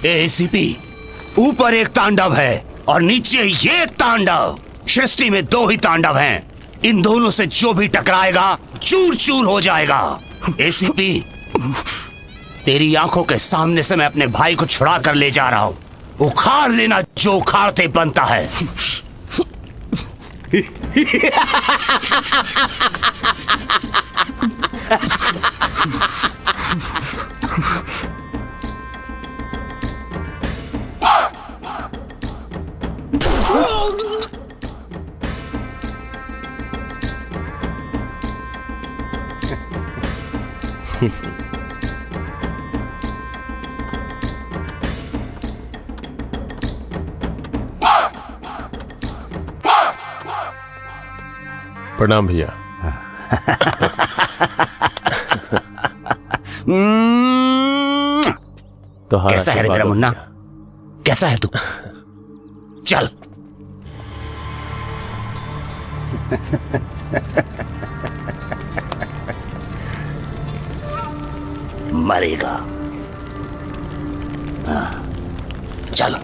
ACP, ऊपर एक तांडव है और नीचे ये तांडव। सृष्टि में दो ही तांडव हैं। इन दोनों से जो भी टकराएगा चूर चूर हो जाएगा। एसीपी, तेरी आंखों के सामने से मैं अपने भाई को छुड़ा कर ले जा रहा हूं। उखाड़ लेना जो उखाड़ते बनता है। प्रणाम भैया। तो कैसा है रे मेरा मुन्ना? कैसा है तू? चल। मरेगा। चल।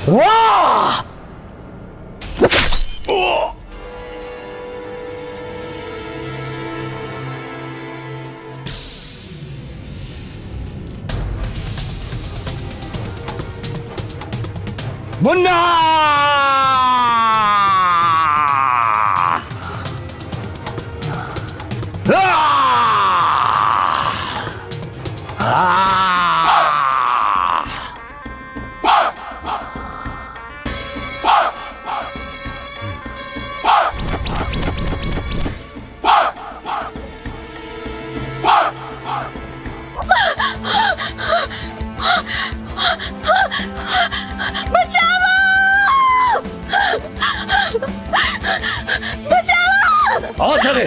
वाह! मुन्ना! आओ चले।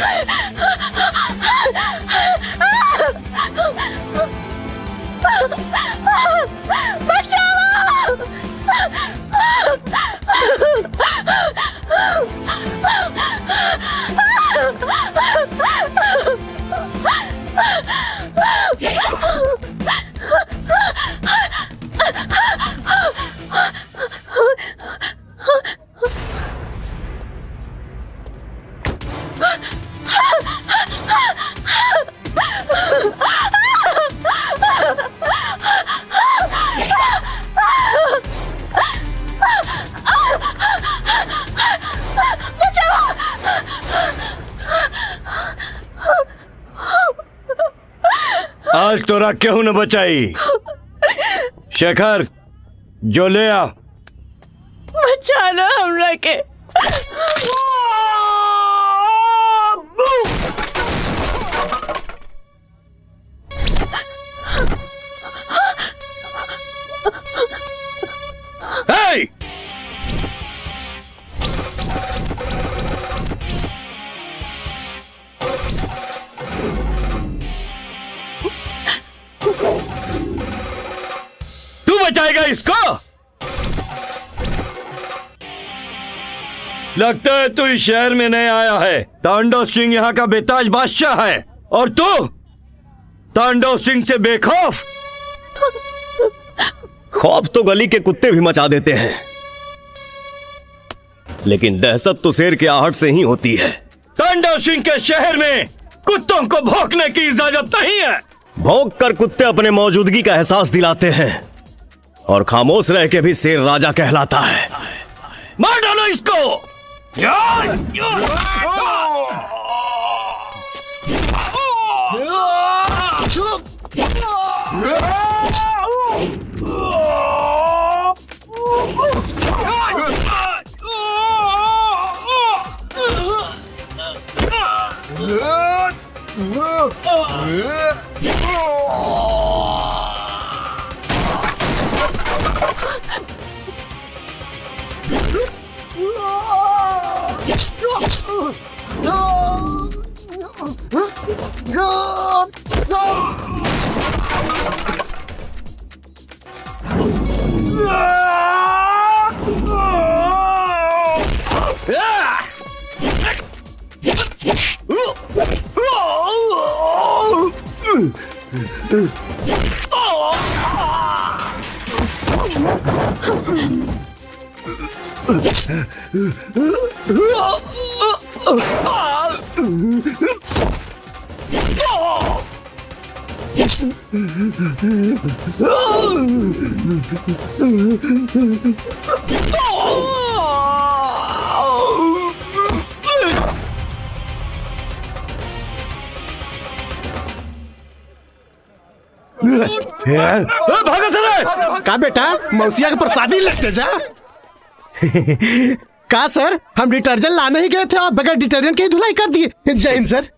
आज तोरा क्यों न बचाई? शेखर, जो ले आ। बचाना हमरा के। Hey! तू बचाएगा इसको? लगता है तू इस शहर में नहीं आया है। तांडव सिंह यहाँ का बेताज बादशाह है और तू तांडव सिंह से बेखौफ। खौफ तो गली के कुत्ते भी मचा देते हैं, लेकिन दहशत तो शेर के आहट से ही होती है। तांडव सिंह के शहर में कुत्तों को भौंकने की इजाजत नहीं है। भौंक कर कुत्ते अपने मौजूदगी का एहसास दिलाते हैं और खामोश रह के भी शेर राजा कहलाता है। मार डालो इसको। भागा चले। का बेटा मौसिया के प्रसादी लेते जा। का सर, हम डिटर्जेंट लाने ही गए थे और बगैर डिटर्जेंट की धुलाई कर दिए। जय हिंद सर।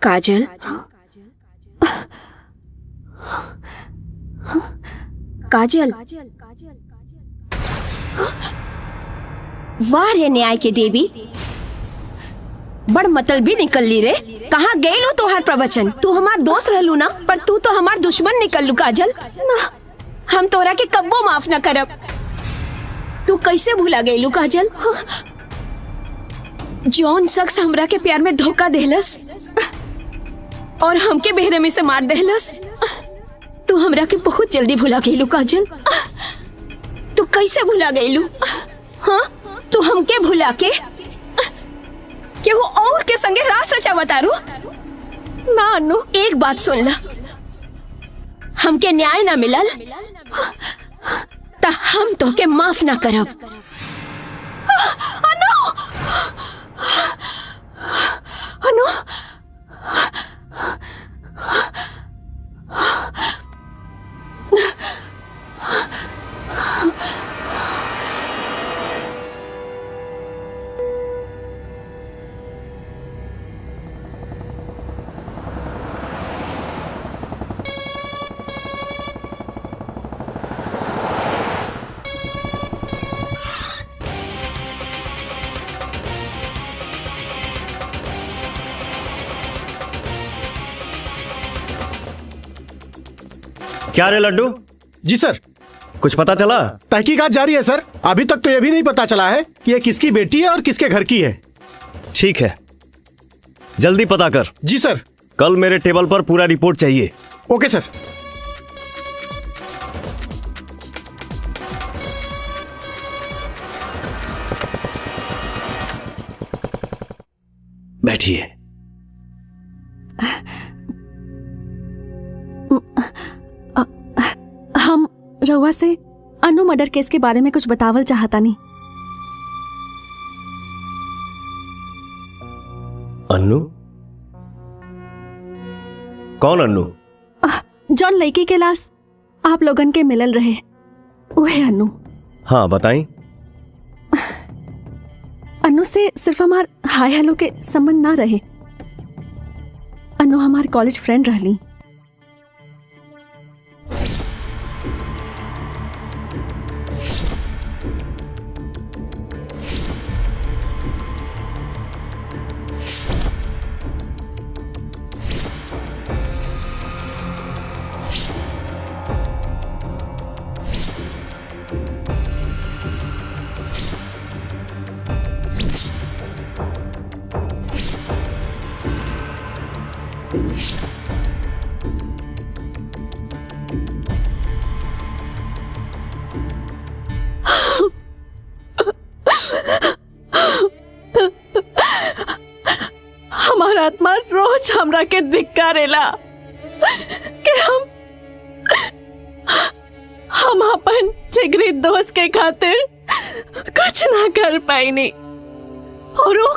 काजल, काजल, वाह रे न्याय के देवी, बड़ मतलबी निकल ली रे। कहाँ गए लो तोहार प्रवचन? तू हमार दोस्त रहलू ना, पर तू तो हमार दुश्मन निकल लू काजल। हम तोरा के कब्बो माफ न करब। तू कैसे भूला गईलू काजल? जौन शख्स हमरा के प्यार में धोखा देहलस और हमके बेरहमी से मार देहलस, तू हमरा के बहुत जल्दी भुला गईलू काजल। तू कैसे भुला गईलू? हाँ, तू हमके भुला के केहू और के संगे रास रचा बतारू ना। अनु, एक बात सुन ला, हमके न्याय ना मिलल ता हम तो के माफ ना करब। अनु, अनु, क्या रे लड्डू, जी सर। कुछ पता चला? तहकीकात जारी है सर। अभी तक तो ये भी नहीं पता चला है कि ये किसकी बेटी है और किसके घर की है। ठीक है, जल्दी पता कर। जी सर। कल मेरे टेबल पर पूरा रिपोर्ट चाहिए। Okay sir. बैठिए। हम रउआ से अनु मर्डर केस के बारे में कुछ बतावल चाहता नहीं। अन्नू? कौन अन्नू? जॉन लड़की के लाश आप लोगन के मिलल रहे, वह अन्नू। हाँ बताई। अन्नू से सिर्फ हमार हाय हेलो के संबंध ना रहे। अन्नू हमार कॉलेज फ्रेंड रहली। हमारा आत्मा रोज हमरा के धिक्कारेला कि हम अपन जिगरी दोस्त के खातिर कुछ ना कर पाईनी, और वो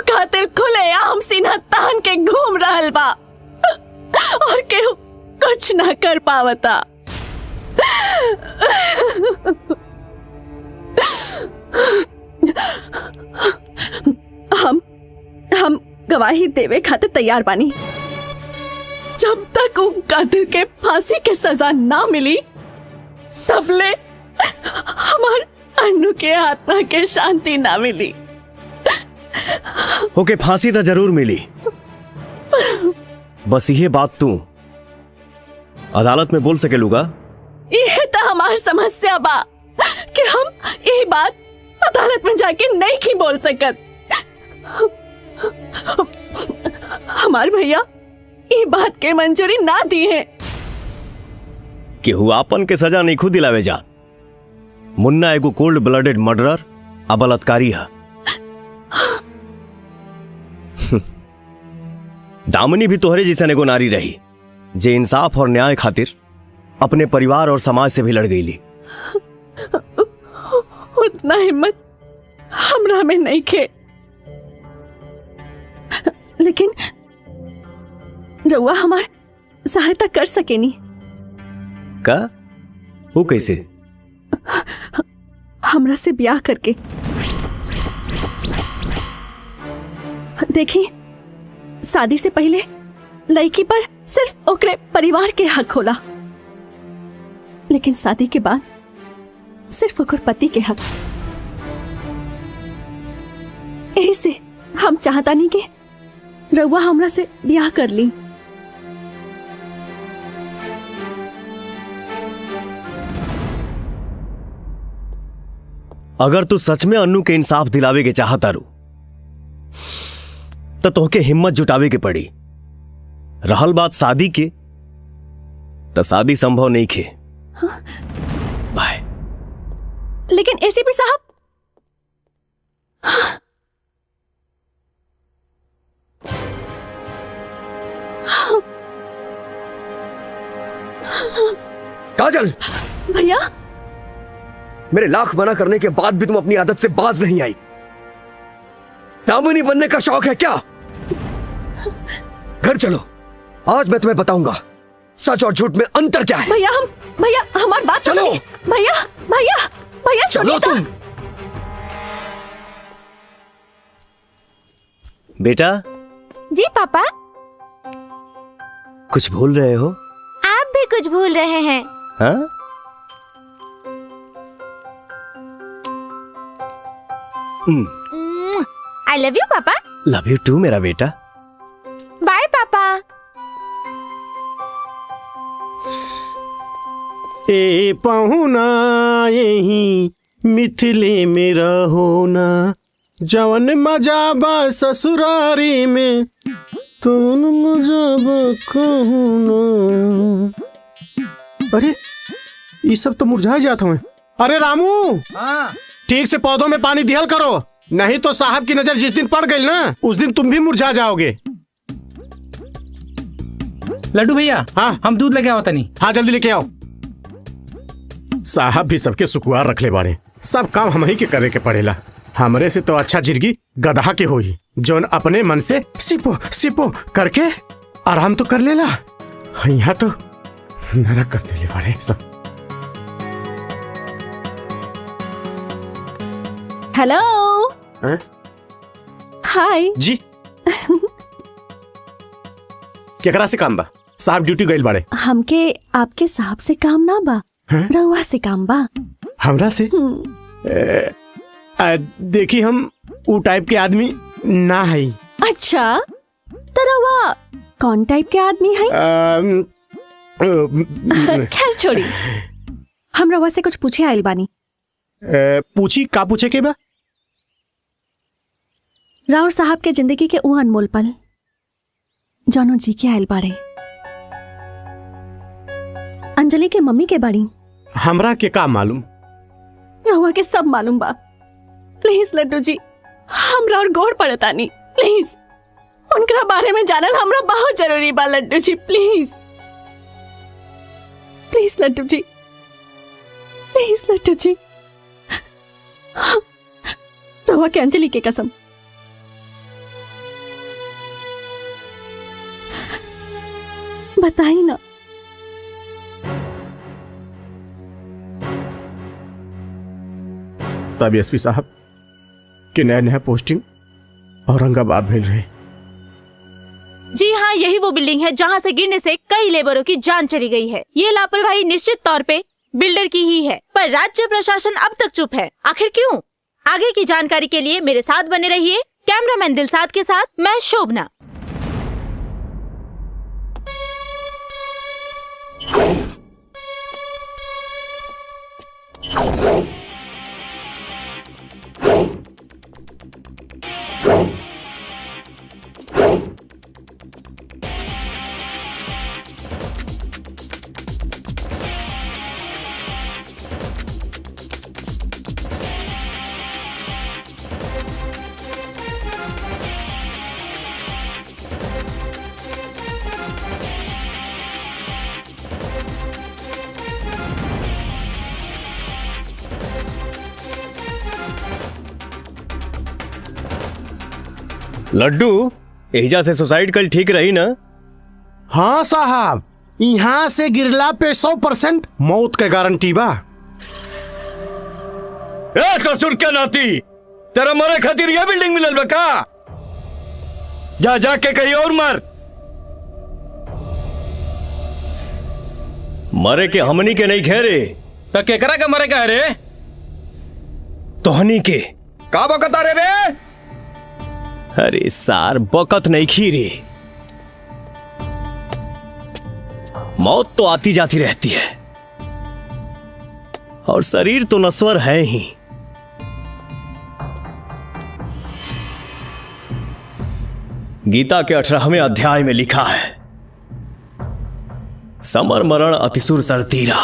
कातिल खुलेआम सीना तान के घूम रहल बा और केहू कुछ ना कर पावता। हम गवाही देवे खातिर तैयार बानी। जब तक वो कातिल के फांसी के सजा ना मिली तबले हमार अन्नू के आत्मा के शांति ना मिली। ओके, फांसी तो जरूर मिली, बस यह बात तू अदालत में बोल सकेलूगा? यह तो हमार समस्या बा कि हम यही बात अदालत में जाके नहीं की बोल सकत। हमार भैया ये बात के मंजूरी ना दी है कि हुआपन के सजा नहीं खुद दिलावे जा। मुन्ना एगो कोल्ड ब्लडेड मर्डरर आ बलात्कारी है। दामिनी भी तोहरे जैसन एगो नारी रही जे इंसाफ और न्याय खातिर अपने परिवार और समाज से भी लड़ गईली। उतना हिम्मत हमरा में नहीं खे, लेकिन रउआ हमार सहायता कर सकेनी। का? वो कैसे? हमरा से ब्याह करके। देखी, शादी से पहले लड़की पर सिर्फ ओकरे परिवार के हक होला, लेकिन शादी के बाद सिर्फ ओकर पति के हक। यही से हम चाहता नहीं कि रउआ हमरा से ब्याह कर ली। अगर तू सच में अन्नू के इंसाफ दिलावे के चाहता रू तो तोहके हिम्मत जुटावे के पड़ी। रहल बात शादी के, तो शादी संभव नहीं खे। बाय। लेकिन एसीपी साहब, काजल, भैया, मेरे लाख मना करने के बाद भी तुम अपनी आदत से बाज नहीं आई। दामिनी बनने का शौक है क्या? घर चलो, आज मैं तुम्हें बताऊंगा सच और झूठ में अंतर क्या है। भैया हमारी बात चलो। भैया चलो तुम। बेटा। जी पापा। कुछ भूल रहे हो? आप भी कुछ भूल रहे हैं। हाँ? आई लव यू पापा। लव यू टू मेरा बेटा। बाय पापा। ए पहुना यही मिथिले में रहोना, जवन मजा बा ससुरारी में तुम मजा बा कहूना। अरे ये सब तो मुरझा जाता हूँ। अरे रामू, ठीक से पौधों में पानी दिहल करो, नहीं तो साहब की नजर जिस दिन पड़ गई ना उस दिन तुम भी मुरझा जाओगे। लड्डू भैया, हाँ हम दूध लेके आओ तनी। हाँ जल्दी लेके आओ। साहब भी सबके सुकुआर रख ले बाड़े, सब काम हम ही के करे के पड़ेला। हमरे से तो अच्छा जिंदगी गधा के होई, जोन अपने मन से सिपो सिपो करके आराम तो कर लेला। यहाँ तो नरक कर देले बाड़े सब। हेलो, हैं? हाय जी केकरा से काम बा? साहब ड्यूटी गइल बाड़े। हमके आपके साहब से काम ना बा, हैं? रउआ से काम बा। हमरा से? देखी हम उ टाइप के आदमी ना है। अच्छा, तो रउआ कौन टाइप के आदमी है? खैर छोड़ी, हम रउआ से कुछ पूछे आइल बानी। पूछी का पूछे के बा? राउर साहब के जिंदगी के उ अनमोल पल जौनो जी के आइल बाड़े, अंजलि के मम्मी के बाड़ी। हमरा के का मालूम? रउआ के सब मालूम बा। प्लीज लड्डू जी, हमरा और गौर पड़तानी, प्लीज उनका बारे में जानल हमरा बहुत जरूरी बा Laddu ji. Please please Laddu ji, please Laddu ji. रउआ के अंजलि के कसम, बताई ना। तब एसपी साहब के नया नया पोस्टिंग औरंगाबाद भेज रहे। जी हाँ, यही वो बिल्डिंग है जहाँ से गिरने से कई लेबरों की जान चली गई है। ये लापरवाही निश्चित तौर पे बिल्डर की ही है, पर राज्य प्रशासन अब तक चुप है। आखिर क्यों? आगे की जानकारी के लिए मेरे साथ बने रहिए। कैमरामैन दिलसाद के साथ मैं शोभना। लड्डू, एहिजा से सुसाइड कल ठीक रही ना? हाँ साहब, यहाँ से गिरला पे 100% मौत के गारंटी बा। ए ससुर के नाती, तेरा मरे खातिर यह बिल्डिंग मिलल बा का? जा जाके कहीं और मर। मरे के हमनी के नहीं खेरे, तो केकरा का मरे का रे? तोहनी के। का बकता रे? अरे सार बकत नहीं खीरी, मौत तो आती जाती रहती है और शरीर तो नश्वर है ही। गीता के 18वें अध्याय में लिखा है, समर मरण अतिसुर सर तीरा,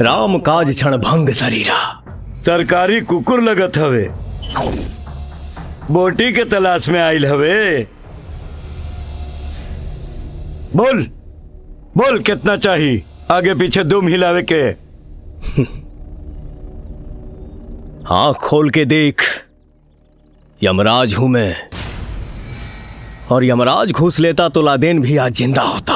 राम काज क्षण भंग शरीरा। सरकारी कुकुर लगत हवे, बोटी के तलाश में आइल हवे। बोल बोल कितना चाहिए? आगे पीछे दुम हिलावे के। आंख खोल के देख, यमराज हूं मैं, और यमराज घूस लेता तो लादेन भी आज जिंदा होता।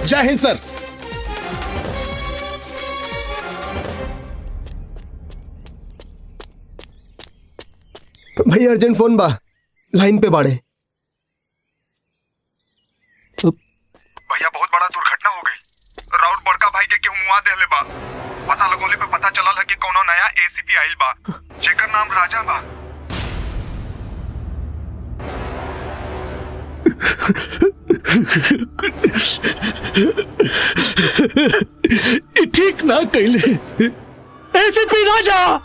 जय हिंद सर। भैया अर्जेंट फोन बा, लाइन पे बाड़े। भैया बहुत बड़ा दुर्घटना हो गई। राउत बड़का भाई के केहू मुआ देले बा। पता लगोले पे पता चलल है कि कोनो नया एसीपी आइल बा, जेकर नाम राजा बा। ठीक ना कहले एसीपी राजा,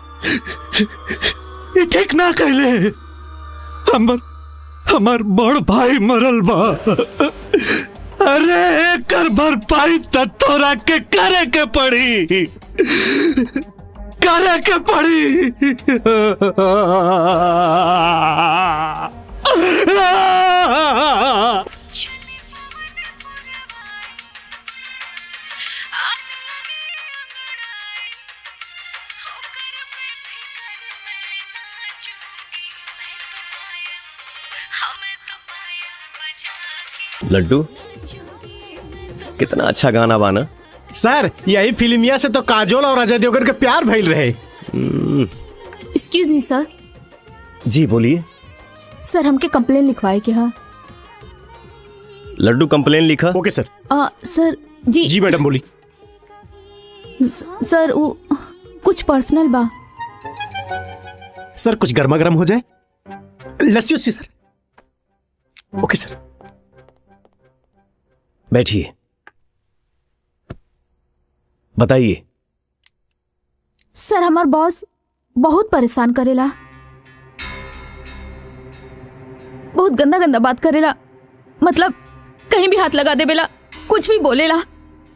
ठीक ना कहले। हमर बड़ भाई मरल बा। अरे एकर भरपाई त तोरा के करे के पड़ी, करे के पड़ी। लड्डू, कितना अच्छा गाना बाना। सर यही फिल्मिया से तो काजोल और अजय देवगन के प्यार भइल रहे। Excuse me sir. जी बोलिए। सर हमके कंप्लेन लिखवाए के। हाँ लड्डू कंप्लेन लिखा। Okay sir. सर जी। जी मैडम बोली। सर वो कुछ पर्सनल बा। सर कुछ गर्मा गर्म हो जाए, लस्सी उस्सी सर। Okay sir. बैठिए, बताइए। सर हमार बॉस बहुत परेशान करेला, बहुत गंदा गंदा बात करेला। मतलब कहीं भी हाथ लगा दे बेला, कुछ भी बोलेला।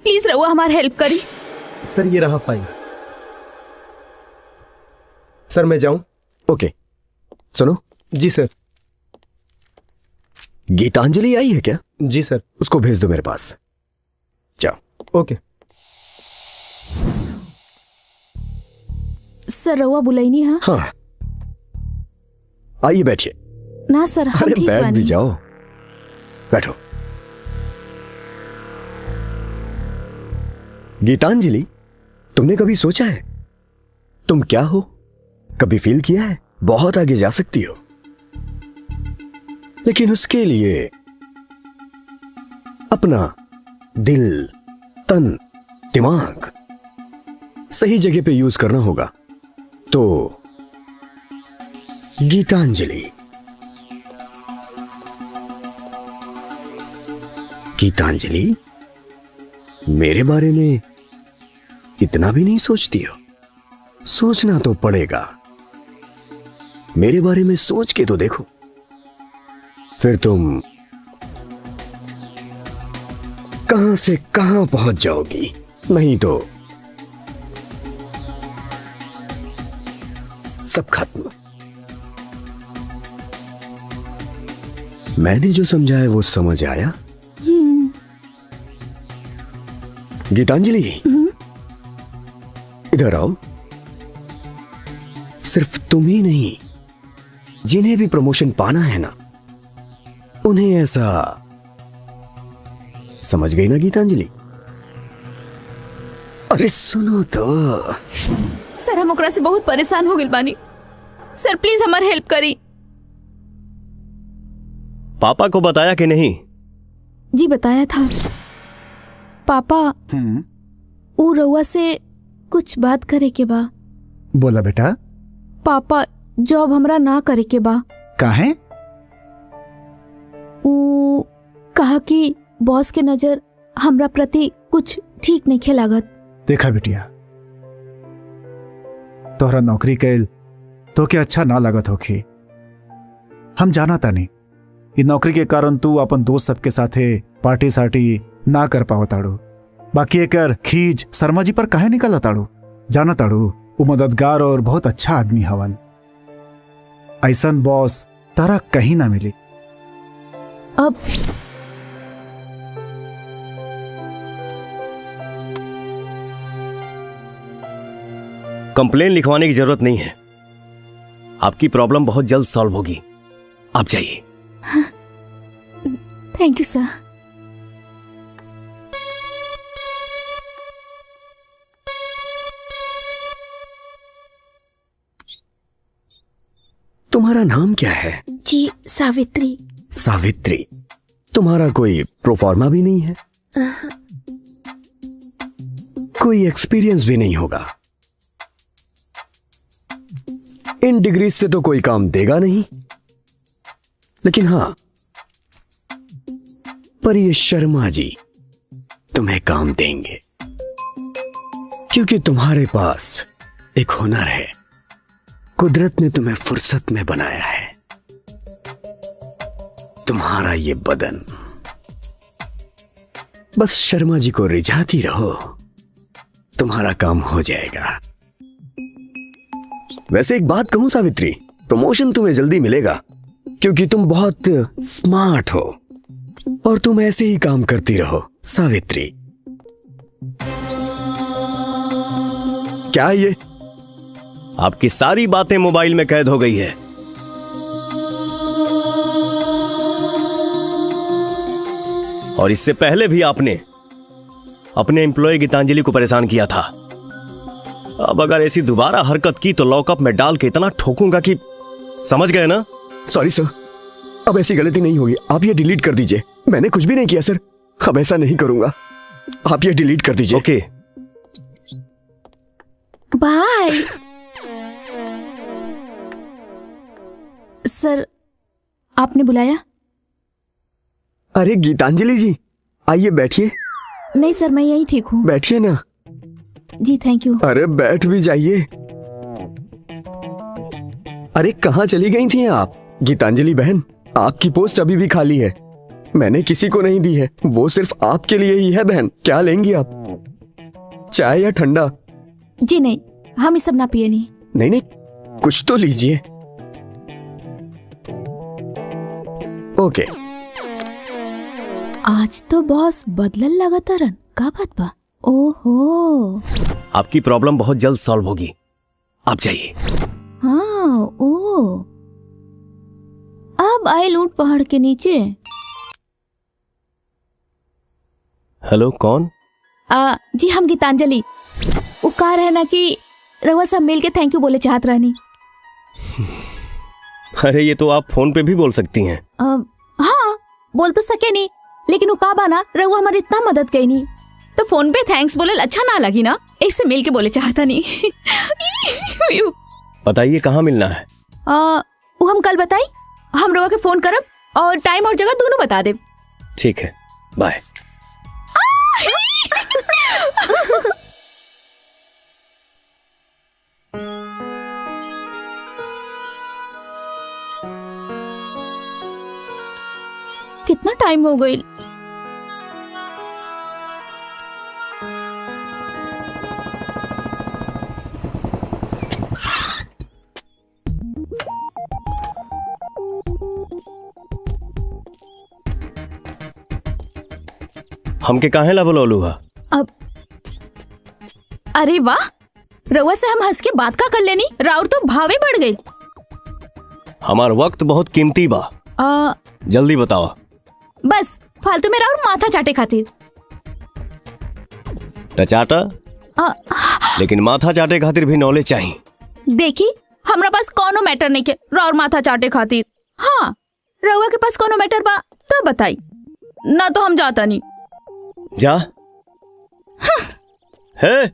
प्लीज रहुआ हमार हेल्प करी। सर ये रहा फाइल। सर मैं जाऊं? ओके सुनो। जी सर। गीतांजलि आई है क्या? जी सर। उसको भेज दो मेरे पास। जाओ। ओके सर रहुआ बुलाइनी। हाँ हाँ आइए बैठिए। ना सर हम अरे ठीक बैठ बानी। भी जाओ, बैठो। गीतांजलि, तुमने कभी सोचा है तुम क्या हो? कभी फील किया है बहुत आगे जा सकती हो, लेकिन उसके लिए अपना दिल, तन, दिमाग सही जगह पे यूज करना होगा। तो गीतांजलि, गीतांजलि मेरे बारे में इतना भी नहीं सोचती हो? सोचना तो पड़ेगा। मेरे बारे में सोच के तो देखो, फिर तुम कहां से कहां पहुंच जाओगी। नहीं तो सब खत्म। मैंने जो समझाया वो समझ आया? गीतांजलि इधर आओ। सिर्फ तुम ही नहीं, जिन्हें भी प्रमोशन पाना है ना, उन्हें ऐसा समझ गई ना गीतांजलि? अरे सुनो तो। सर हम ओकरा से बहुत परेशान हो गइल बानी। सर प्लीज हमार हेल्प करी। पापा को बताया कि नहीं? जी बताया था पापा। ऊ रउआ से कुछ बात करे के बा। बोला बेटा। पापा जॉब हमरा ना करे के बा। काहे? ऊ कहा कि बॉस के नजर हमरा प्रति कुछ ठीक नहीं खे लागत। देखा बिटिया, तोहरा नौकरी कैल तो के अच्छा ना लागत होखी। हम जाना तानी इ नौकरी के कारण तू अपन दोस्त सबके साथे पार्टी सार्टी ना कर पाओ ताड़ू। बाकी एकर खीज शर्मा जी पर काहे निकल ताड़ू? जाना ताड़ू वो मददगार और बहुत अच्छा आदमी हवन। ऐसन बॉस तारा कहीं ना मिली। अब कंप्लेन लिखवाने की जरूरत नहीं है। आपकी प्रॉब्लम बहुत जल्द सॉल्व होगी। आप जाइए। Thank you sir. तुम्हारा नाम क्या है? जी सावित्री। सावित्री। तुम्हारा कोई प्रोफार्मा भी नहीं है? कोई एक्सपीरियंस भी नहीं होगा? इन डिग्रीज से तो कोई काम देगा नहीं। लेकिन हां, पर ये शर्मा जी तुम्हें काम देंगे, क्योंकि तुम्हारे पास एक हुनर है। कुदरत ने तुम्हें फुर्सत में बनाया है। तुम्हारा ये बदन, बस शर्मा जी को रिझाती रहो, तुम्हारा काम हो जाएगा। वैसे एक बात कहूं सावित्री, प्रमोशन तुम्हें जल्दी मिलेगा, क्योंकि तुम बहुत स्मार्ट हो और तुम ऐसे ही काम करती रहो सावित्री। क्या है ये? आपकी सारी बातें मोबाइल में कैद हो गई है। और इससे पहले भी आपने अपने एम्प्लॉय गीतांजलि को परेशान किया था। अब अगर ऐसी दोबारा हरकत की तो लॉकअप में डाल के इतना ठोकूंगा कि, समझ गए ना? सॉरी सर, अब ऐसी गलती नहीं होगी। आप ये डिलीट कर दीजिए। मैंने कुछ भी नहीं किया सर, अब ऐसा नहीं करूंगा। आप ये डिलीट कर दीजिए। Okay bye. सर, आपने बुलाया? अरे गीतांजलि जी, आइए बैठिए। नहीं सर, मैं यही ठीक हूँ। बैठिए ना। जी थैंक यू। अरे बैठ भी जाइए। अरे कहाँ चली गई थी आप? गीतांजलि बहन, आपकी पोस्ट अभी भी खाली है। मैंने किसी को नहीं दी है, वो सिर्फ आपके लिए ही है बहन। क्या लेंगी आप, चाय या ठंडा? जी नहीं, हम ये सब ना पिए नहीं। नहीं नहीं, कुछ तो लीजिए। ओके। आज तो बॉस बदलल लगातारन, का बात बा? ओहो, आपकी प्रॉब्लम बहुत जल्द सॉल्व होगी, आप जाइए। हाँ, ओ, अब आए लूट पहाड़ के नीचे। हेलो, कौन? जी हम गीतांजलि। वो कह रहे ना कि रवा सब मिल के थैंक यू बोले चाहत रहनी। अरे ये तो आप फोन पे भी बोल सकती हैं। हाँ, बोल तो सके नहीं, लेकिन वो का बाना रवा हमारी इतना मदद कई नहीं, तो फोन पे थैंक्स बोले अच्छा ना लगी ना, इससे मिल के बोले चाहता नहीं। बताइए कहाँ मिलना है? वो हम कल बताई, हम रवा के फोन करब और टाइम और जगह दोनों बता दे। ठीक है, बाय। कितना टाइम हो गई? हमके काहे ला बोलौलू हा? अब अरे वाह, रवा से हम हंस के बात का कर लेनी, राउर तो भावे बढ़ गई। हमार वक्त बहुत कीमती बा, जल्दी बताओ। बस फालतू में राउर माथा चाटे खातिर। त चाटा, लेकिन माथा चाटे खातिर भी नॉलेज चाहिए। देखी, हमरा पास कोनो मैटर नहीं के राउर माथा चाटे खातिर। हाँ, रवा के पास कोनो मैटर बा तो बताई, ना तो हम जाता नहीं। जा। है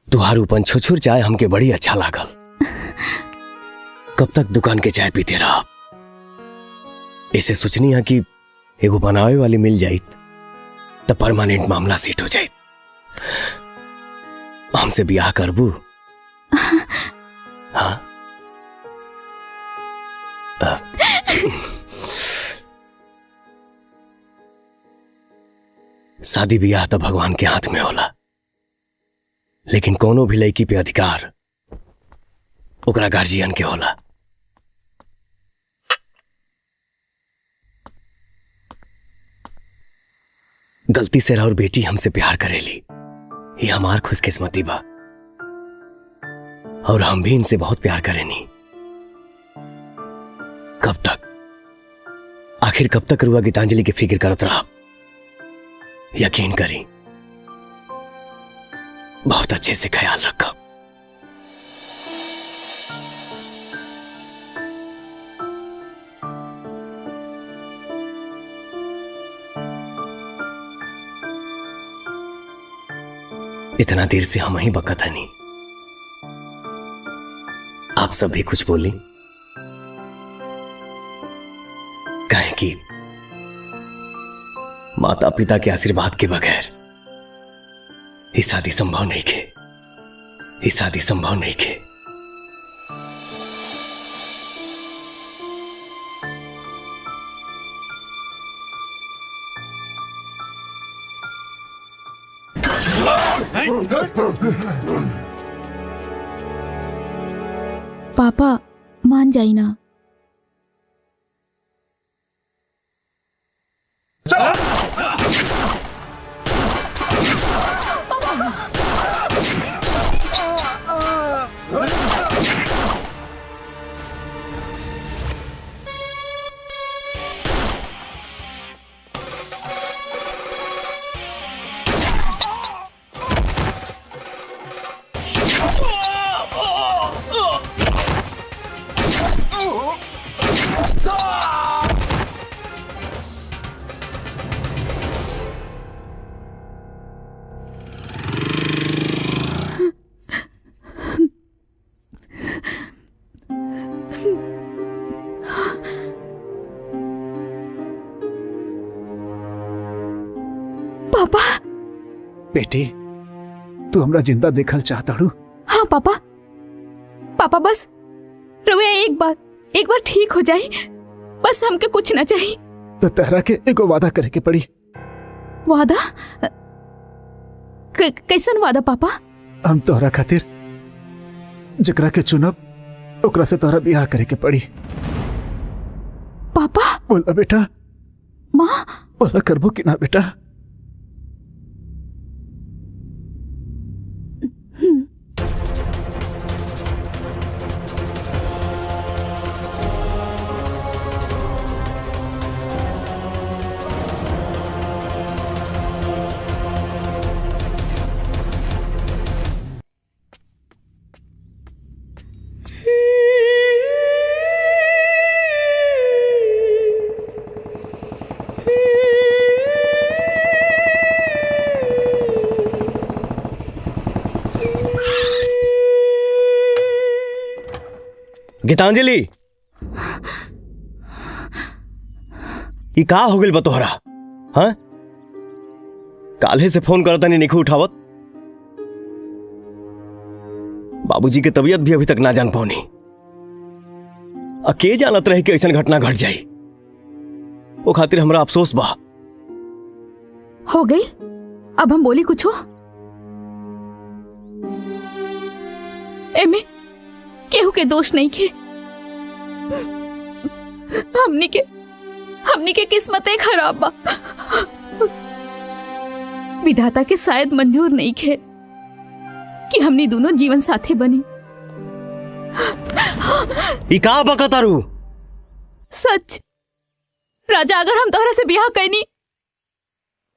तुहारू पंछोछुर चाय हमके बड़ी अच्छा लागल। कब तक दुकान के चाय पीते रहा? ऐसे सोचनी है कि एगो बनावे वाली मिल जाइत तो परमानेंट मामला सेट हो जाइत। हमसे ब्याह करबू? हाँ, शादी ब्याह तो भगवान के हाथ में होला, लेकिन कोनो भी लड़की पे अधिकार ओकरा गार्जियन के होला। गलती से राउर बेटी हमसे प्यार करेली, ये हमार खुशकिस्मती बा, और हम भी इनसे बहुत प्यार करेनी। कब तक, आखिर कब तक रुआ गीतांजलि की फिक्र करत रहा? यकीन करी, बहुत अच्छे से ख्याल रखो। इतना देर से हम ही बकत नहीं, आप सब भी कुछ बोली कहे कि माता पिता के आशीर्वाद के बगैर ये शादी संभव नहीं के, ये शादी संभव नहीं के। पापा मान जाई ना। पापा। बेटी, तू हमरा जिंदा देखल चाहता हूँ? हाँ पापा, पापा बस रउआ एक बार ठीक हो जाए, बस हमके कुछ ना चाहिए। तो तेरा के एगो वादा करे के पड़ी। वादा? कैसन वादा पापा? हम तोहरा खातिर जकरा के चुनब ओकरा से तोहरा ब्याह करे के पड़ी। पापा? बोला बेटा। माँ? बोला करबो कि ना बेटा? गीतांजलि, ये का हो गइल बा तोहरा? हाँ, काल्हे से फोन करता नहीं निखू उठावत। बाबूजी के तबीयत भी अभी तक ना जान पाऊनी। के जानत रहे कि ऐसा घटना घट जाई। वो खातिर हमरा अफसोस बा। हो गई, अब हम बोली कुछ हो? एमे केहू के दोष नहीं के, हमनी के किस्मतें खराब बा। विधाता के शायद मंजूर नहीं खे कि हमनी दोनों जीवन साथी बनी। ई का बकतारू? सच राजा, अगर हम तोहरा से ब्याह कैनी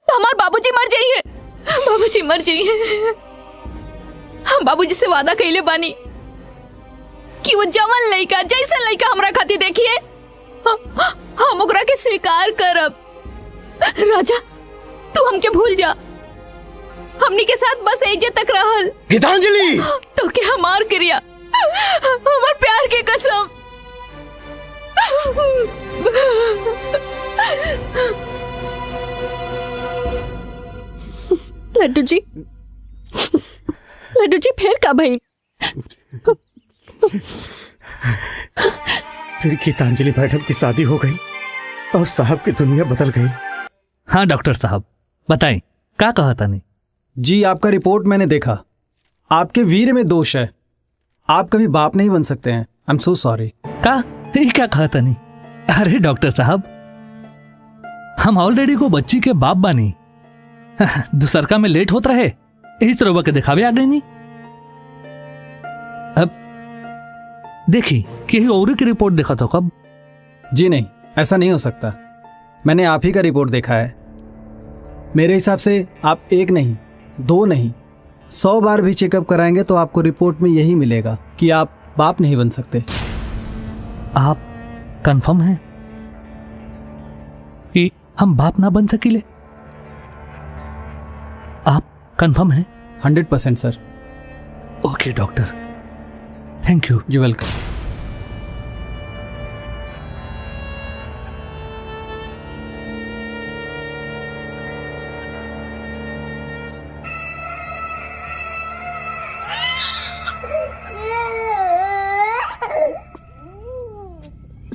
तो हमार बाबूजी मर जाइए। बाबूजी मर जाइए। हम बाबूजी से वादा कैले बानी कि वो जवान लड़का जैसे लड़का हमरा खातिर देखिए हम ओकरा के स्वीकार करब। राजा, तू हमके भूल जा। हमनी के साथ बस एजे तक रहल। गीतांजलि, तो के हमार क्रिया, हमार प्यार के कसम। लड्डू जी, लड्डू जी फिर का भाई? फिर गीतांजलि मैडम की शादी हो गई और साहब की दुनिया बदल गई। हाँ डॉक्टर साहब, बताएं क्या कहा था ने? जी, आपका रिपोर्ट मैंने देखा। आपके वीर में दोष है। आप कभी बाप नहीं बन सकते हैं। I am so sorry. क्या कहा था नहीं? अरे डॉक्टर साहब, हम ऑलरेडी को बच्ची के बाप बानी। दूसरका में लेट होता रहे, यही तरह के दिखावे आ गई नहीं। अब देखी कि और की रिपोर्ट देखा तो कब? जी नहीं, ऐसा नहीं हो सकता। मैंने आप ही का रिपोर्ट देखा है। मेरे हिसाब से आप एक नहीं, दो नहीं, 100 बार भी चेकअप कराएंगे तो आपको रिपोर्ट में यही मिलेगा कि आप बाप नहीं बन सकते। आप कंफर्म हैं कि हम बाप ना बन सकीले? आप कंफर्म हैं? 100% sir. Okay doctor, thank you. You welcome.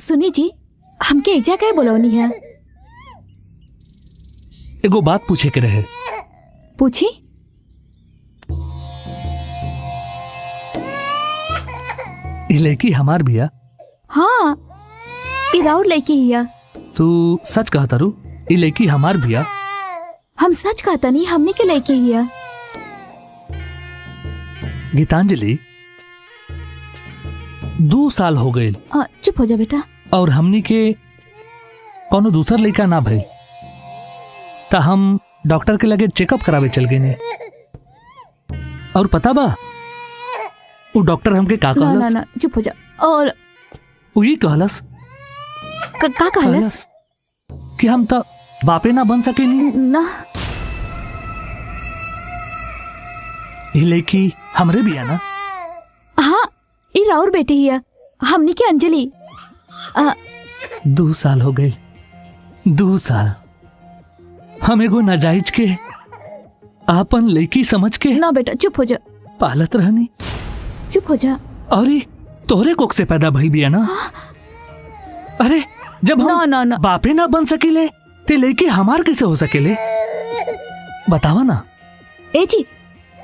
सुनी जी, हमके एजा क्या बोलौनी है? एगो बात पूछे के रहे। पूछी? ये लड़की हमार बिया? हाँ, ई राउर लड़की हिया। तू सच कहता रू? ये लड़की हमार बिया? हम सच कहता नहीं, हमने के लड़की हिया। गीतांजलि, 2 साल हो गए चुप हो जा बेटा। और हमनी के कोनो दूसर लड़का ना भइल, ता हम डॉक्टर के लगे चेकअप करावे चल गए ने। और पता बा वो डॉक्टर हमके का कहलस? ना ना चुप हो जा। और वही कहलस का कहलस कि हम तो बापे ना बन सके ना। ये लड़की हमरे बिया ना? हाँ, ई राउर बेटी हिया, हमनी के अंजलि। 2 साल हो गए, 2 साल हम एगो नाजायज के आपन लड़की समझ के ना बेटा चुप हो जा। पालत रहनी। चुप हो जा। अरे तोहरे कोख से पैदा भइल बिया ना? अरे जब हम ना। बापे ना बन सकेले ते लड़की हमार कैसे हो सकेले? बतावा ना। ए जी,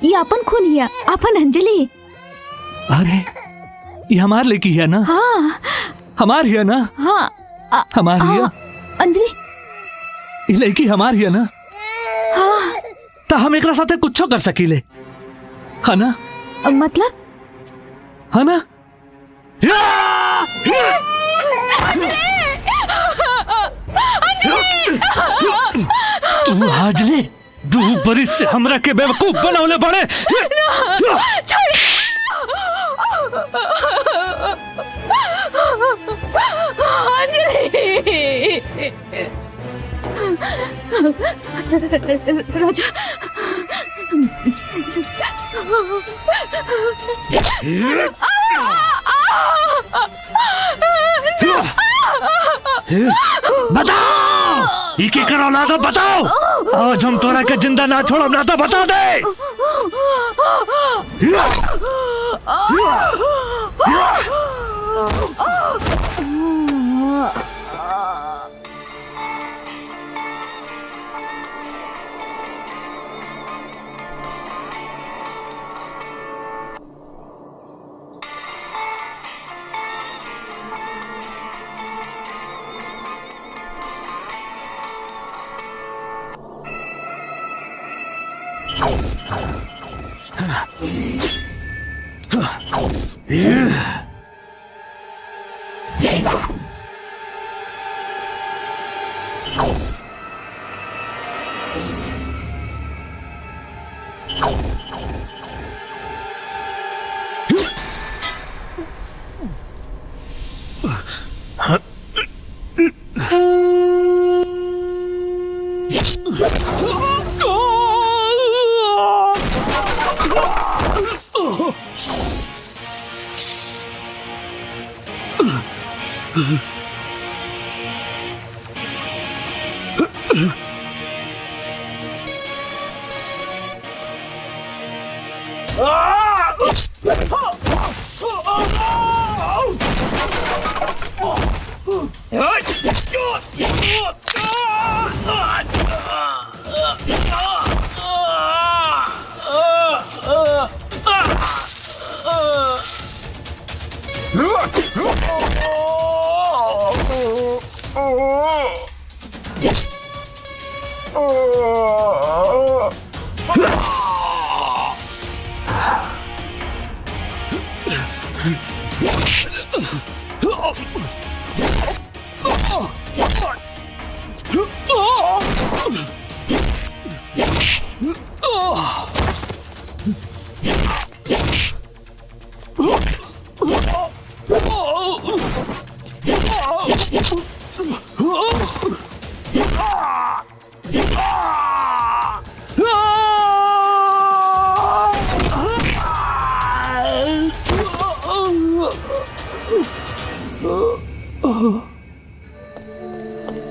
ये अपन खून हिया, अपन अंजलि। अरे ये हमार लड़की है ना? हाँ हमार हिया ना? हाँ हमार हिया। अंजलि, ये लड़की हमार हिया ना? हाँ। ता हम एकरा साथे कुछ कर सकीले, है ना? मतलब? है ना? तू हाजले 2 बरिस से हमरा के बेवकूफ बनावले बड़े। राजा, बताओ ये क्या औलाद है? बताओ, आज हम तोरा के जिंदा ना छोड़ब ना तो बता दे।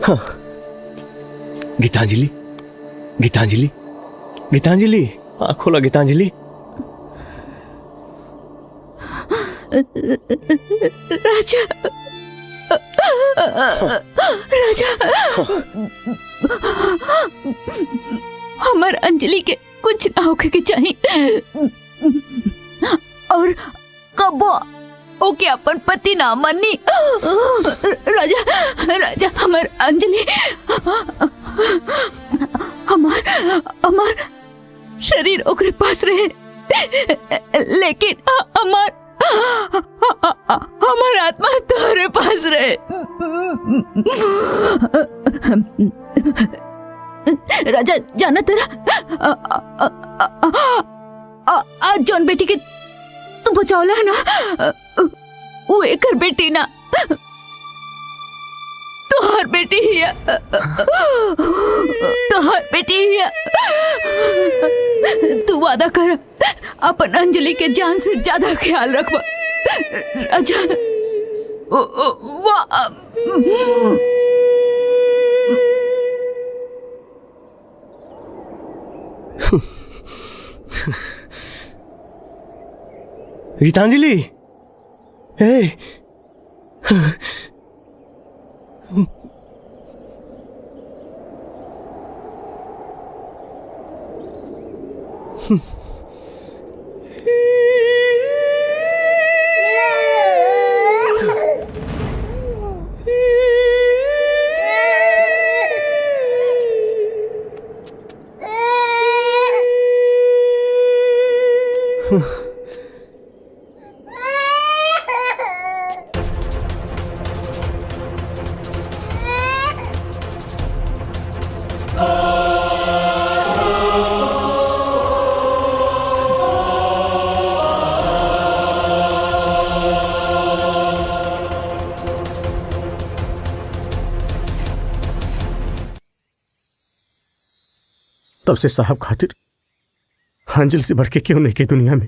हाँ। गीतांजलि, गीतांजलि, गीतांजलि, आँख खोला गीतांजलि। राजा, राजा, हमार अंजलि के कुछ ना होके के चाहिए और कबो ओके अपन पति ना मनी। राजा, राजा, हमार अंजलि, हमार शरीर ओकरे पास रहे, लेकिन हमार आत्मा तोहरे पास रहे। राजा, जाना तेरा आज जौन बेटी के तू बचावला है ना, वो एकर बेटी ना, तोहर बेटी हिया, तोहर बेटी हिया। तू वादा कर अपन अंजलि के जान से ज्यादा ख्याल रखबा। राजा, गीतांजलि, हे, तब से साहब खातिर अंजलि से बढ़ के क्यों नहीं की दुनिया में।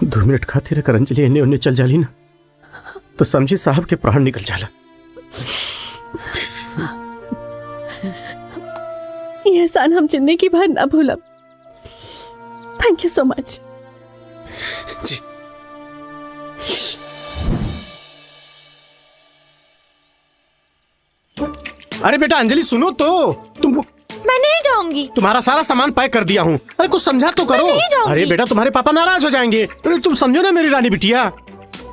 दो मिनट खातिर अगर अंजलि इन्हें उन्हें चल जाली ना, तो समझे साहब के प्राण निकल जाला। ये एहसान हम जिंदगी भर ना भूलब। Thank you so much. जी। अरे बेटा अंजलि सुनो तो, तुम मैं नहीं जाऊंगी। तुम्हारा सारा सामान पैक कर दिया हूँ। अरे कुछ समझा तो करो। अरे बेटा तुम्हारे पापा नाराज हो जाएंगे। अरे तुम समझो ना मेरी रानी बिटिया।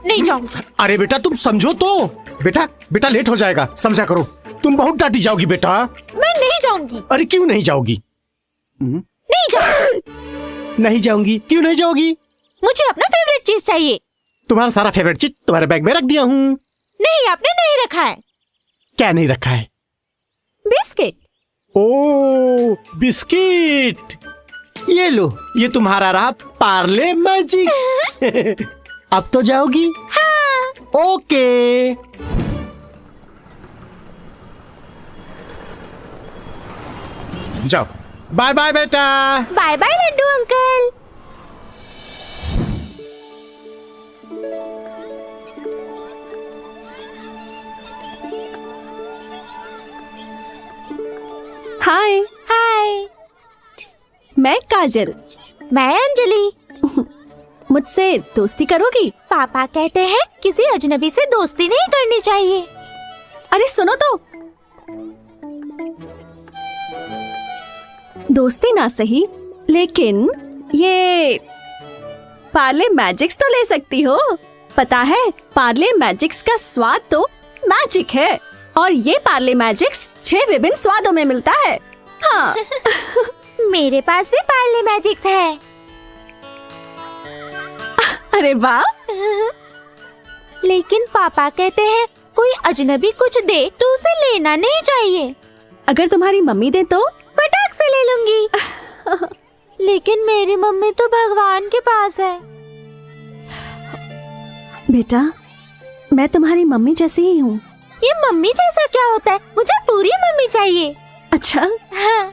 नहीं जाऊंगी। अरे बेटा तुम समझो तो। बेटा बेटा लेट हो जाएगा, समझा करो। तुम बहुत डांटी जाओगी बेटा। मैं नहीं जाऊंगी। अरे क्यों नहीं जाओगी? नहीं जाऊंगी। नहीं जाऊंगी, क्यों नहीं जाओगी? मुझे अपना फेवरेट चीज चाहिए। तुम्हारा सारा फेवरेट चीज तुम्हारे बैग में रख दिया हूँ। नहीं, आपने नहीं रखा है। क्या नहीं रखा है? बिस्किट। ओ बिस्किट, ये लो, ये तुम्हारा रहा पार्ले मैजिक्स। अब तो जाओगी? हाँ। ओके। जाओ। बाय बाय बेटा। Bye bye Laddu uncle. Hi. Hi. मैं काजल। मैं अंजलि। मुझसे दोस्ती करोगी? पापा कहते हैं किसी अजनबी से दोस्ती नहीं करनी चाहिए। अरे सुनो तो, दोस्ती ना सही, लेकिन ये पार्ले मैजिक्स तो ले सकती हो। पता है, पार्ले मैजिक्स का स्वाद तो मैजिक है, और ये पार्ले मैजिक्स 6 विभिन्न स्वादों में मिलता है। हाँ। मेरे पास भी पार्ले मैजिक्स है। अरे वाह। लेकिन पापा कहते हैं कोई अजनबी कुछ दे तो उसे लेना नहीं चाहिए। अगर तुम्हारी मम्मी दे तो? फटाक से ले लूंगी। लेकिन मेरी मम्मी तो भगवान के पास है। बेटा, मैं तुम्हारी मम्मी जैसी ही हूँ। ये मम्मी जैसा क्या होता है? मुझे पूरी मम्मी चाहिए। अच्छा। हाँ।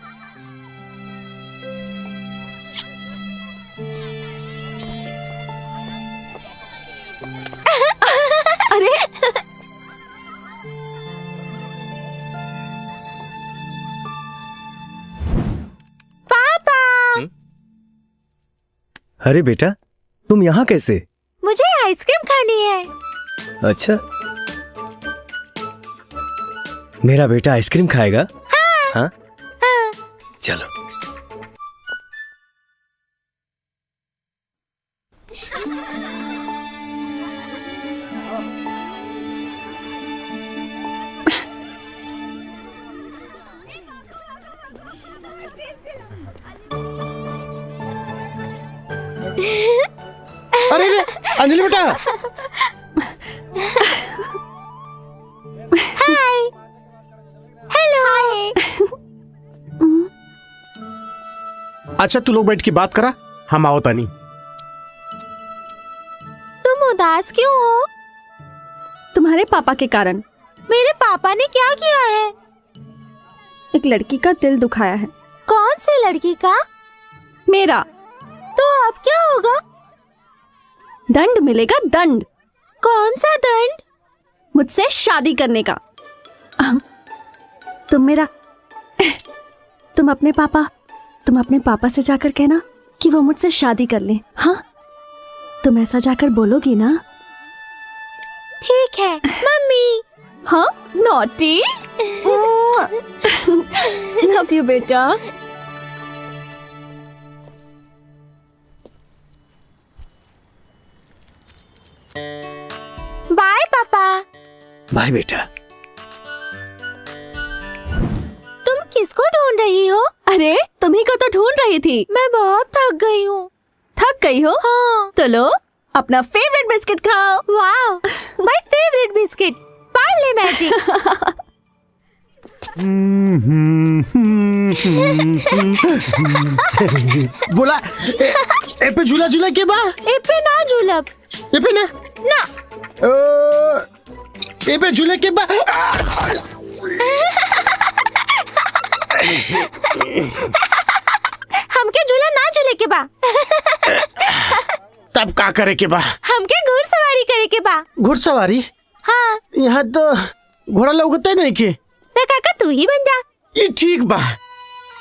पापा। अरे बेटा, तुम यहाँ कैसे? मुझे आइसक्रीम खानी है। अच्छा, मेरा बेटा आइसक्रीम खाएगा? हाँ? चलो। अरे रे, अंजलि बेटा। हाय। हेलो। अच्छा तू लोग बैठ के बात करा, हम आओ तानी। तुम उदास क्यों हो? तुम्हारे पापा के कारण। मेरे पापा ने क्या किया है? एक लड़की का दिल दुखाया है। कौन सी लड़की का? मेरा। तो अब क्या होगा? दंड मिलेगा, दंड। कौन सा दंड? मुझसे शादी करने का। तुम अपने पापा से जाकर कहना कि वो मुझसे शादी कर ले। हाँ, तुम ऐसा जाकर बोलोगी ना? ठीक है मम्मी। हाँ, नॉटी। लव यू बेटा। बाय पापा। बाय बेटा। तुम किसको ढूंढ रही हो? अरे तुम्ही को तो ढूंढ रही थी। मैं बहुत थक गई हूँ। थक गई हो? हाँ। तो लो अपना फेवरेट बिस्किट खाओ। वाह, my favourite biscuit, Parle magic. बोला ए पे झूला झूला के बा? ए पे ना झूलब। ए पे ना? ना। ए पे झूले के बा? हमके झूला ना झूले के बा। तब का करे के बा? हमके घुड़सवारी करे के बा। घुड़सवारी? हाँ। यहाँ तो घोड़ा लौकता नहीं के। तो काका तू ही बन जा। ये ठीक बा।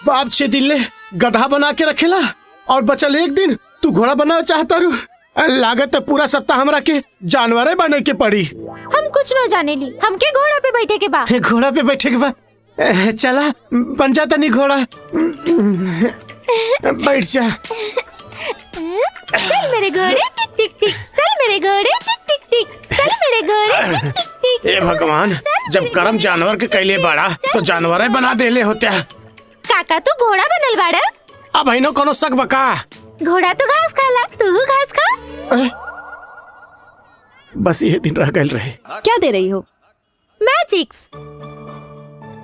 बाप 6 दिन ले गधा बना के रखेला और बचल एक दिन तू घोड़ा बनाना चाहता रू। लागत है पूरा सप्ताह हमरा के जानवरे बने के पड़ी। हम कुछ न जाने ली, हमके घोड़ा पे बैठे के बा। घोड़ा पे बैठे के बा? चला बन जाता नहीं घोड़ा। बैठ जा। चल मेरे घोड़े टिक टिक टिक, चल मेरे घोड़े टिक टिक टिक, चल मेरे घोड़े टिक टिक टिक। ए भगवान, जब कर्म जानवर के कैले बाड़ा तो जानवर बना देले होते। काका तू घोड़ा बनल बाड़ा? अब इनो कोनो शक बका? घोड़ा तो घास खाला, तू घास खा। बस ये दिन रह गए रहे। क्या दे रही हो? मैजिक्स।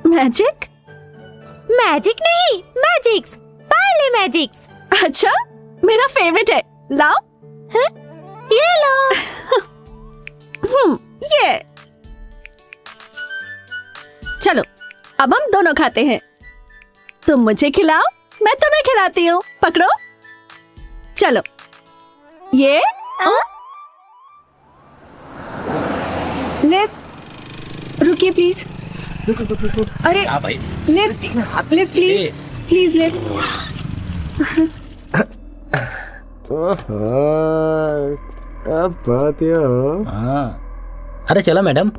मैजिक? मैजिक नहीं, मैजिक्स, पार्ले मैजिक्स। अच्छा, मेरा फेवरेट है। लाओ। है? ये लो। ये। चलो अब हम दोनों खाते हैं। तुम मुझे खिलाओ, मैं तुम्हें खिलाती हूँ। पकड़ो। चलो। ये लिफ्ट। रुकिए प्लीज। अरे लिफ्ट प्लीज, प्लीज लिफ्ट। अरे चला मैडम।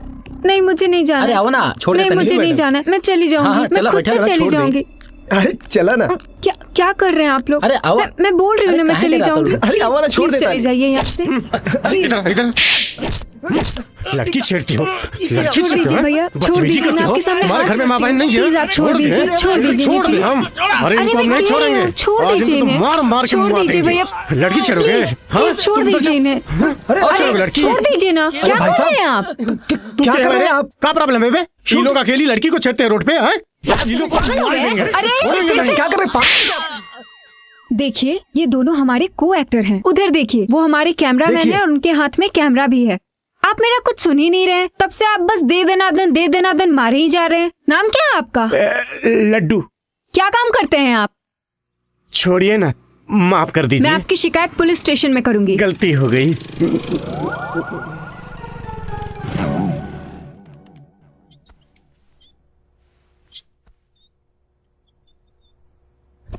नहीं मुझे नहीं जाना। अरे आओ ना, छोड़ नहीं देते मुझे नहीं मैडम। जाना, मैं चली जाऊंगी। मैं खुद से चली जाऊंगी। अरे चला ना। क्या क्या कर रहे हैं आप लोग? अरे आओ। मैं बोल रही हूँ ना, मैं चली जाऊंगी। अरे आओ ना, छोड़ प्लीज देता चले जाइए यहाँ से। लड़की छेड़ती हो? छोड़ दीजिए भैया, छोड़ दीजिए। मैं आपके सामने हमारे घर में माँ बहन नहीं है? प्लीज आप छोड़ दीजिए, छोड़ दीजिए छोड़ दे प्लीज। हम। अरे इनको हम नहीं छोड़ेंगे। छोड़ आज दीजिए इनको इन्हें। मार मार के छोड़ मुआ दीजिए देंगे। भैया। लड़की छोड़ोगे? प्लीज छोड़ दीजिए इन्हें। और छोड़ोगे लड़की? छोड़ दीजिए ना। क्या कर रहे हैं आप? क्या कर रहे हैं आप? क्या प्रॉब्लम है बे? ये लोग अकेली लड़की को छेड़ते हैं रोड पे? हैं? ये लोग को मार देंगे। छोड़ेंगे नहीं। क्या कर रहे हैं? देखिए ये दोनों हमारे को एक्टर हैं। उधर देखिए, वो हमारे कैमरामैन है और उनके हाथ में कैमरा भी है। आप मेरा कुछ सुन ही नहीं रहे, तब से आप बस दे देना दन मारे ही जा रहे हैं। नाम क्या है आपका? लड्डू। क्या काम करते हैं आप? छोड़िए ना, माफ कर मैं दीजिए। आपकी शिकायत पुलिस स्टेशन में करूंगी। गलती हो गई।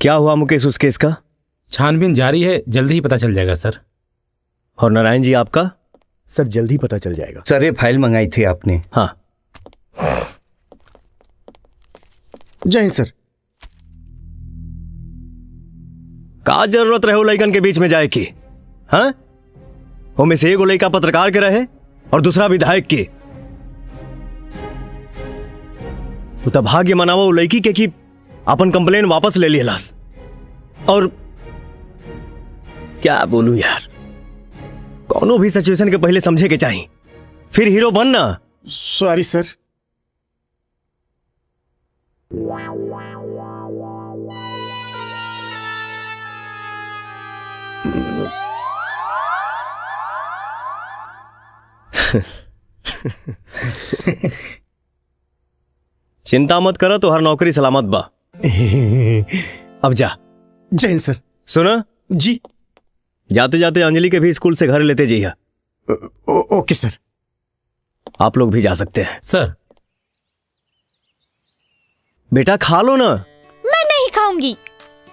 क्या हुआ मुकेश उस केस का? छानबीन जारी है, जल्दी ही पता चल जाएगा सर। और नारायण जी आपका? सर जल्दी पता चल जाएगा। सर ये फाइल मंगाई थी आपने। हाँ। जय हिंद सर। का जरूरत रहे लड़कन के बीच में जाए की? हाँ, वो में से एगो लड़का पत्रकार के रहे और दूसरा विधायक के। तो भाग्य मनावा वो लड़की के कि अपन कंप्लेन वापस ले लियलस। और क्या बोलूं यार, कोनो भी सिचुएशन के पहले समझे के चाहिए, फिर हीरो बनना। Sorry sir. चिंता मत करो, तो हर नौकरी सलामत बा। अब जा। जय हिंद सर। सुनो जी। जाते जाते अंजलि के भी स्कूल से घर लेते जाइए। Okay sir. आप लोग भी जा सकते हैं। सर बेटा खा लो ना। मैं नहीं खाऊंगी।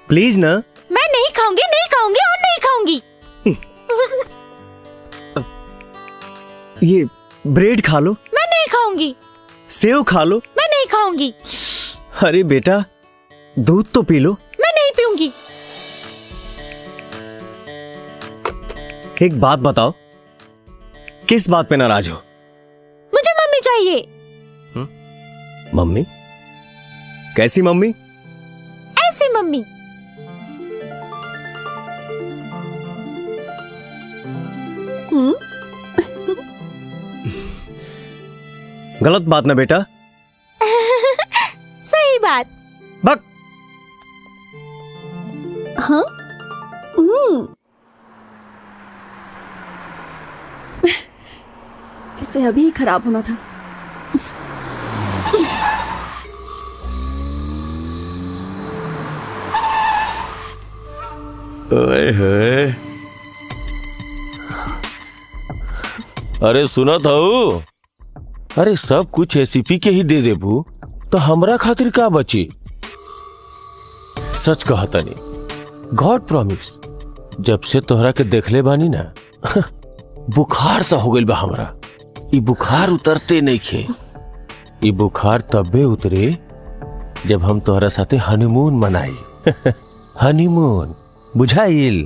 प्लीज ना। मैं नहीं खाऊंगी, नहीं खाऊंगी और नहीं खाऊंगी। ये ब्रेड खा लो। मैं नहीं खाऊंगी। सेव खा लो। मैं नहीं खाऊंगी। अरे बेटा दूध तो पी लो। मैं नहीं पीऊंगी। एक बात बताओ, किस बात पे नाराज हो? मुझे मम्मी चाहिए। मम्मी? कैसी मम्मी? ऐसी मम्मी। गलत बात ना बेटा। सही बात। बक। हाँ? इसे अभी ही खराब होना था। ओए होए। अरे सुना था वो? अरे सब कुछ एसीपी के ही दे देबू तो हमरा खातिर का बची? सच कहता नहीं, गॉड प्रॉमिस, जब से तोहरा के देखले बानी ना बुखार सा हो गइल बा हमरा। ई बुखार उतरते नहीं खे। ई बुखार तबे उतरे जब हम तोहरा साथे हनीमून मनाई। हनीमून बुझाइल?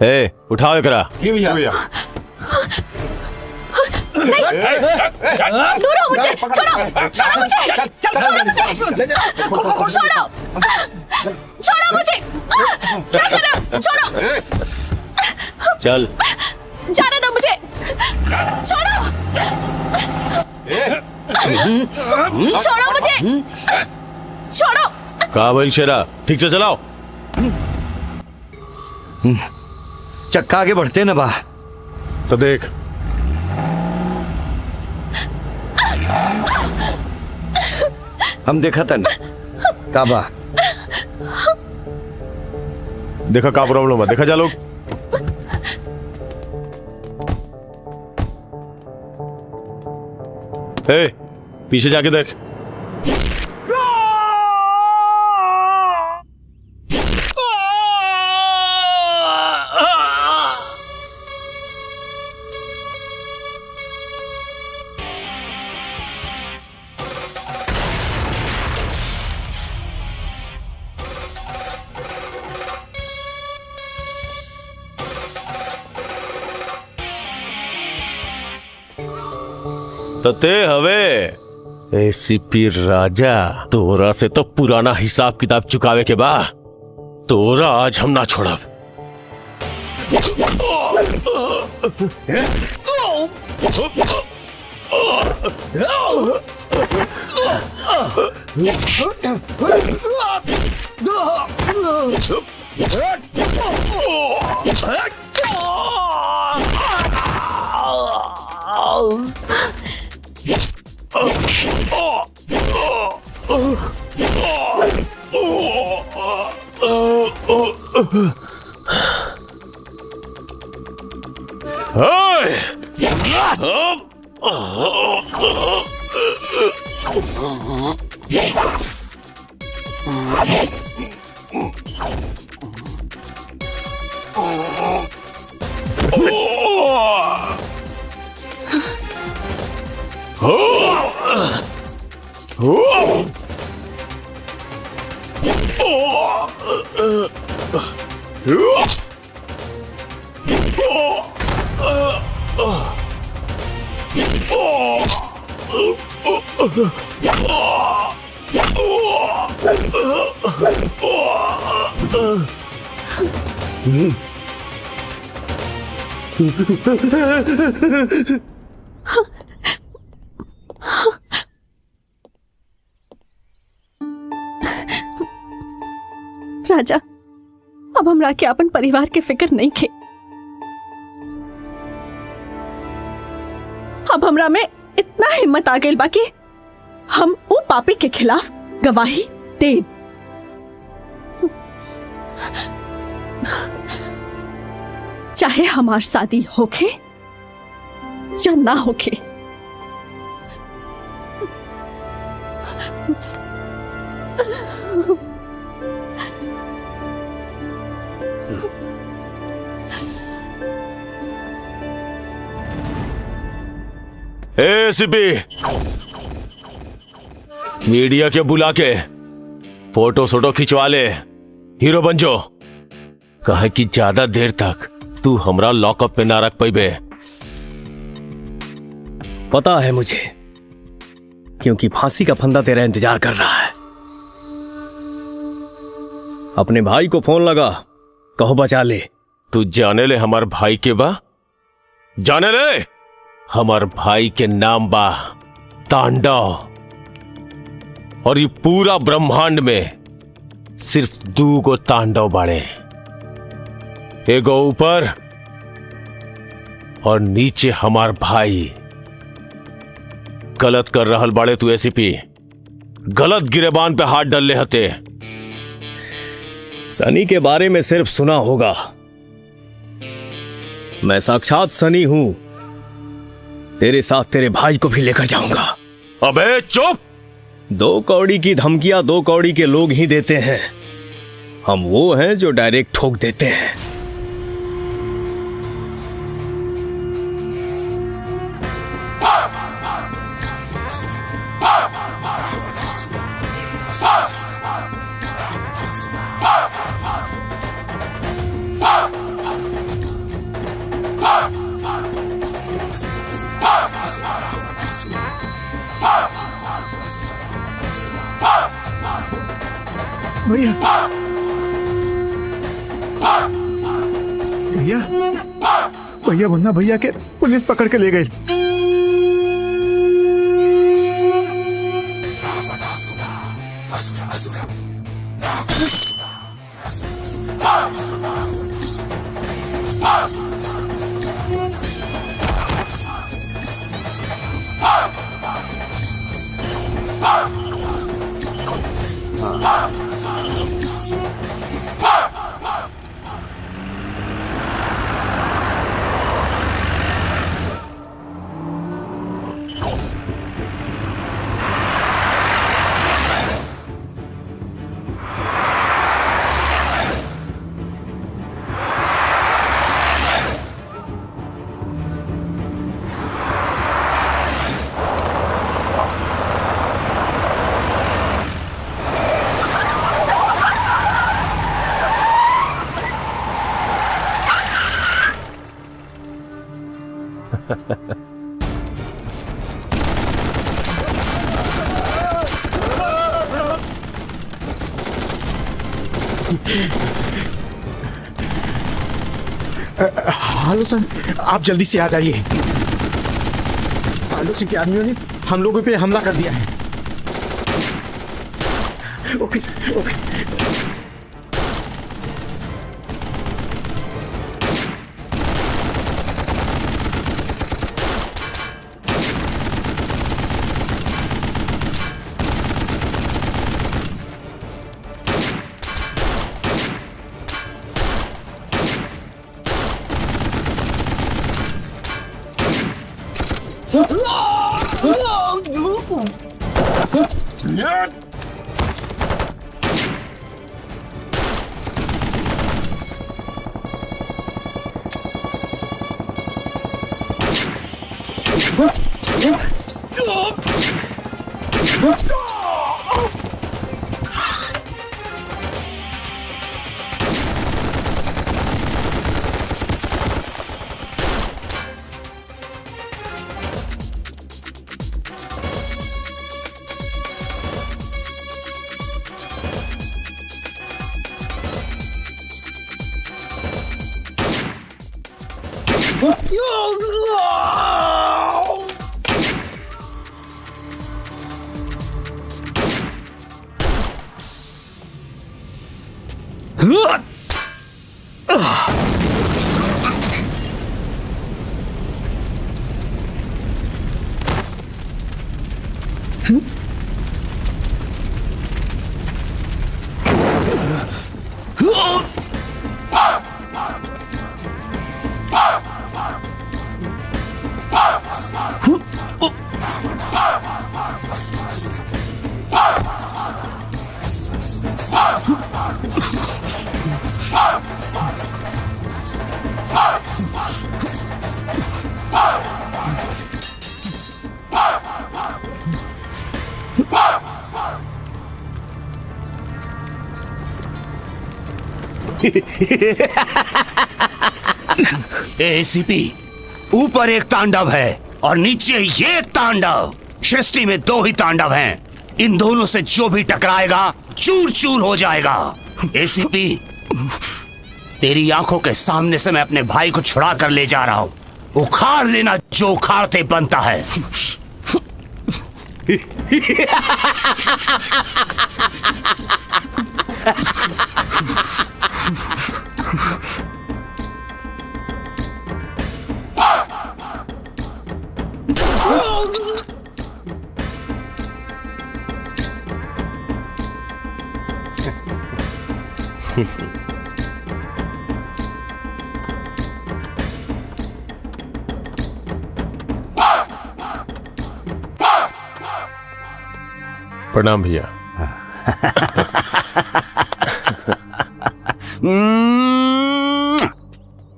ए उठाओ एकरा। दूर हो मुझे, छोड़ो, छोड़ो मुझे, छोड़ो मुझे, छोड़ो, छोड़ो मुझे, क्या कर रहे हो? छोड़ो, चल जाने दो मुझे, छोड़ो, छोड़ो मुझे, छोड़ो। का बोल शेरा, ठीक से चलाओ। चक्का आगे बढ़ते ना बा तो देख। हम देखा था ना का बा। देखा का प्रॉब्लम है, देखा जा लोग। ए, पीछे जाके देख। तते हवे एसीपी राजा, तोरा से तो पुराना हिसाब किताब चुकावे के बा। तोरा आज हम ना छोड़ब। राजा, अब हमरा के अपन परिवार के फिक्र नहीं खे। अब हमरा में इतना हिम्मत आ गई बाकी हम वो पापी के खिलाफ गवाही दे। चाहे हमार शादी होके या ना होके। एसीपी, मीडिया के बुला के फोटो सोटो खिंचवा ले, हीरो बन जो। कहे कि ज्यादा देर तक तू हमरा लॉकअप में ना रख पाइबे। पता है मुझे, क्योंकि फांसी का फंदा तेरा इंतजार कर रहा है। अपने भाई को फोन लगा, कहो बचा ले। तू जाने ले हमार भाई के बा? जाने ले हमार भाई के नाम बा तांडव, और ये पूरा ब्रह्मांड में सिर्फ 2 गो तांडव बाड़े, एगो ऊपर और नीचे हमार भाई। गलत कर रहल बाड़े तू एसीपी, गलत गिरेबान पे हाथ डाल ले हते। सनी के बारे में सिर्फ सुना होगा, मैं साक्षात सनी हूं। तेरे साथ तेरे भाई को भी लेकर जाऊंगा। अबे चुप! 2 कौड़ी की धमकियां 2 कौड़ी के लोग ही देते हैं। हम वो हैं जो डायरेक्ट ठोक देते हैं। भैया भैया भैया मुन्ना भैया के पुलिस पकड़ के ले गई। हेलो सर, आप जल्दी से आ जाइए। आलू सिंह के आदमियों ने हम लोगों पे हमला कर दिया है। Okay sir, okay. एसीपी, ऊपर एक तांडव है और नीचे ये तांडव। सृष्टि में दो ही तांडव हैं, इन दोनों से जो भी टकराएगा चूर चूर हो जाएगा। एसीपी, तेरी आंखों के सामने से मैं अपने भाई को छुड़ा कर ले जा रहा हूं। उखाड़ लेना जो उखाड़ते बनता है। प्रणाम भैया।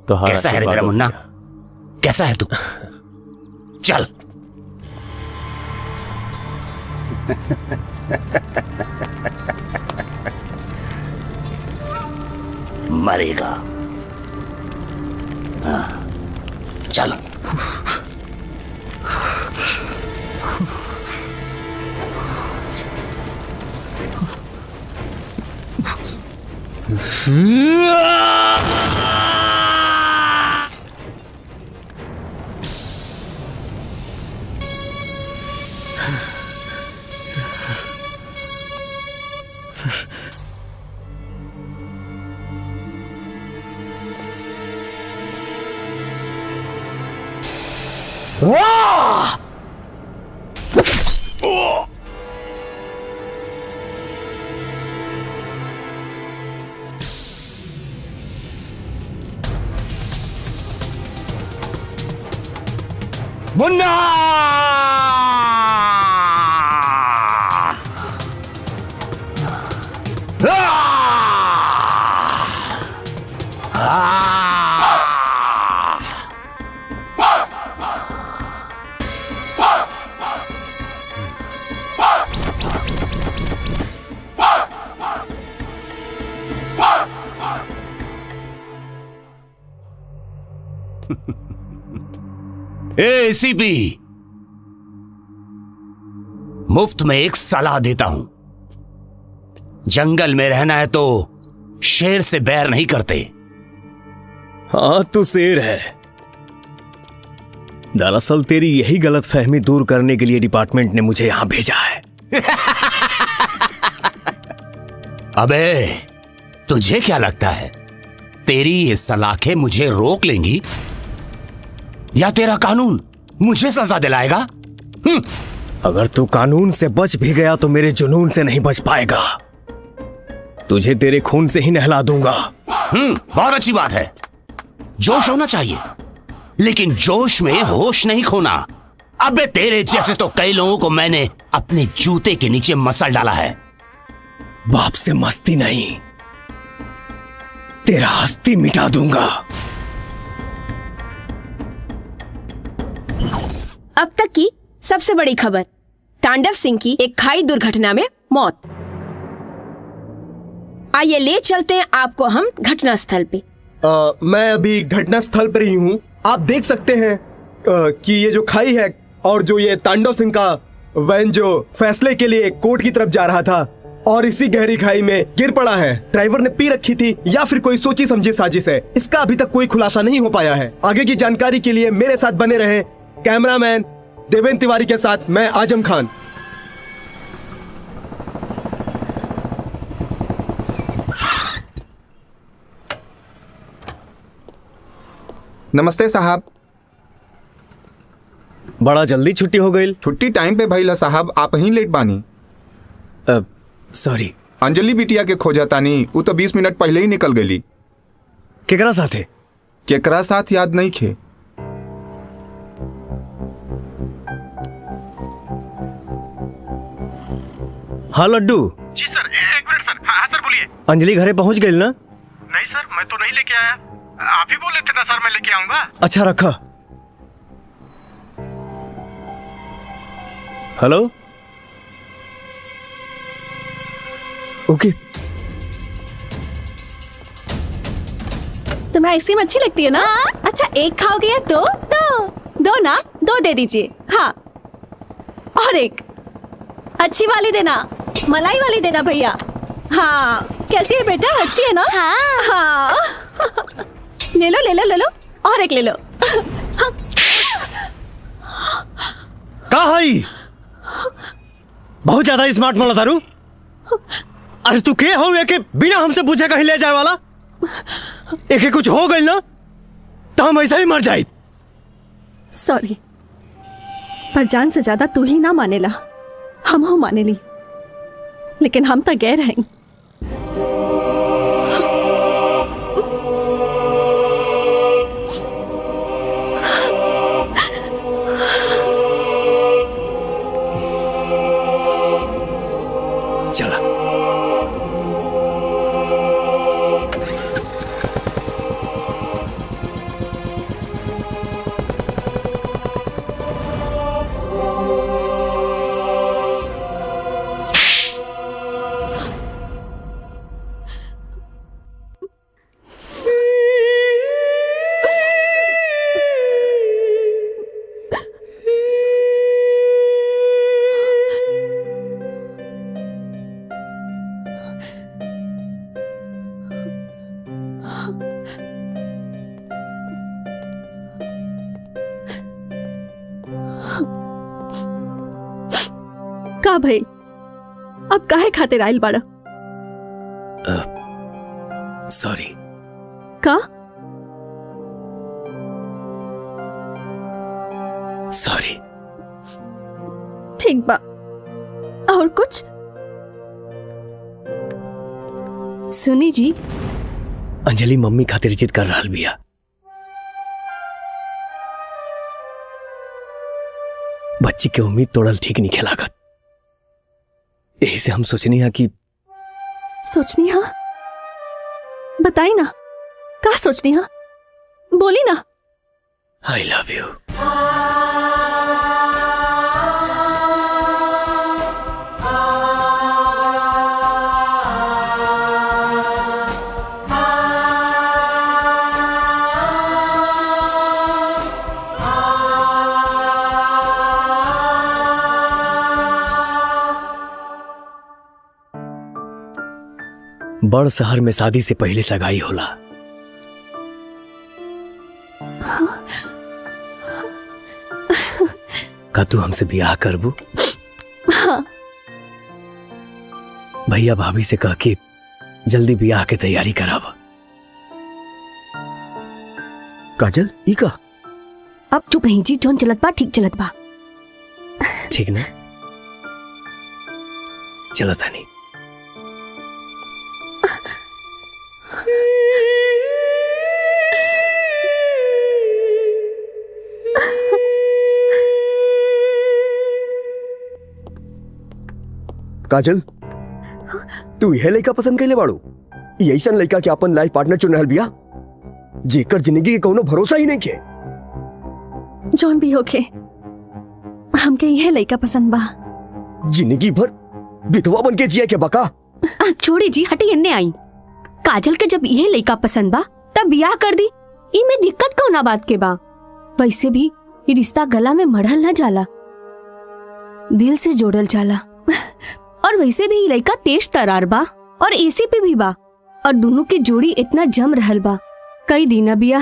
तो कैसा है रे मेरा मुन्ना? कैसा है तू? चल। मरेगा। चल। मुन्ना! एसीपी, मुफ्त में एक सलाह देता हूं। जंगल में रहना है तो शेर से बैर नहीं करते। हाँ, तू शेर है। दरअसल तेरी यही गलतफहमी दूर करने के लिए डिपार्टमेंट ने मुझे यहां भेजा है। अबे, तुझे क्या लगता है तेरी ये सलाखें मुझे रोक लेंगी या तेरा कानून मुझे सजा दिलाएगा? अगर तू कानून से बच भी गया तो मेरे जुनून से नहीं बच पाएगा। तुझे तेरे खून से ही नहला दूंगा। बहुत अच्छी बात है। जोश होना चाहिए, लेकिन जोश में होश नहीं खोना। अबे, तेरे जैसे तो कई लोगों को मैंने अपने जूते के नीचे मसल डाला है। बाप से मस्ती नहीं, तेरा हस्ती मिटा दूंगा। अब तक की सबसे बड़ी खबर, तांडव सिंह की एक खाई दुर्घटना में मौत। आइए ले चलते हैं आपको हम घटना स्थल पे। मैं अभी घटना स्थल पर ही हूँ। आप देख सकते हैं कि ये जो खाई है और जो ये तांडव सिंह का वैन जो फैसले के लिए कोर्ट की तरफ जा रहा था और इसी गहरी खाई में गिर पड़ा है। ड्राइवर ने पी रखी थी या फिर कोई सोची समझी साजिश है, इसका अभी तक कोई खुलासा नहीं हो पाया है। आगे की जानकारी के लिए मेरे साथ बने रहे कैमरामैन देवेंद्र तिवारी के साथ मैं आजम खान। नमस्ते साहब। बड़ा जल्दी छुट्टी हो गई। छुट्टी टाइम पे भइला साहब, आप ही लेट बानी। सॉरी। अंजलि बिटिया के खोजा तानी, वो तो 20 मिनट पहले ही निकल गई। केकरा साथ है? केकरा साथ याद नहीं खे। हाँ लड्डू। जी सर, एक मिनट सर। हाँ सर बोलिए। अंजलि घरे पहुंच गई ना? नहीं सर, मैं तो नहीं लेके आया। आप ही बोले थे ना सर मैं लेके आऊंगा। अच्छा रखा। हेलो। ओके। तुम्हें आइसक्रीम अच्छी लगती है ना? अच्छा एक खाओगे या दो? दो ना, दो दे दीजिए। हाँ और एक अच्छी वाली देना, मलाई वाली देना भैया। हाँ कैसी है बेटा, अच्छी है ना? हाँ ले लो ले लो ले लो, और एक ले लो। का हई? बहुत ज्यादा स्मार्ट माना तारू। अरे तू के हो के बिना हमसे पूछे कहीं ले जाए वाला? एक कुछ हो गई ना तो हम ऐसा ही मर जाए। सॉरी, पर जान से ज्यादा तू ही ना मानेला, हम हो माने ली, लेकिन हम तो गैर हैं। चला का भाई अब काहे खातिर आइल बाड़ा? सॉरी। का? सॉरी। ठीक बा, और कुछ? सुनी जी, अंजलि मम्मी खातिर जिद कर रहा बिया। बच्ची के उम्मीद तोड़ल ठीक नहीं खिलागत। यही से हम सोचनी है कि सोचनी हाँ? बताई ना, का सोचनी हाँ? बोली ना। I love you. बड़ शहर में शादी से पहले सगाई होला। का तू हमसे ब्याह करबू? हाँ। भैया भाभी से कह के जल्दी ब्याह के तैयारी करावा। काजल ई का? अब चुप रही जी, जोन चलत बा ठीक चलत बा। ठीक ना? चलो तानी। काजल, तू यह लड़का पसंद कैले बाड़ू? ऐसा लड़का के अपन लाइफ पार्टनर चुन रहल बिया जेकर जिंदगी के कोनो भरोसा ही नहीं के। जॉन भी होके हमके यह लड़का पसंद बा। जिंदगी भर विधवा बन के जिया के बका। छोड़ी जी, हटी एन्ने आई। काजल के जब यह लड़का पसंद बा तब ब्याह कर दी। ई में दिक्कत कौना बात के बा? वैसे भी ये रिश्ता गला में मढ़ल न जाला, दिल से जोड़ल जाला। और वैसे भी लड़का तेज तरार बा और एसीपी भी बा, और दोनों की जोड़ी इतना जम रहल बा। कई दिन बिया।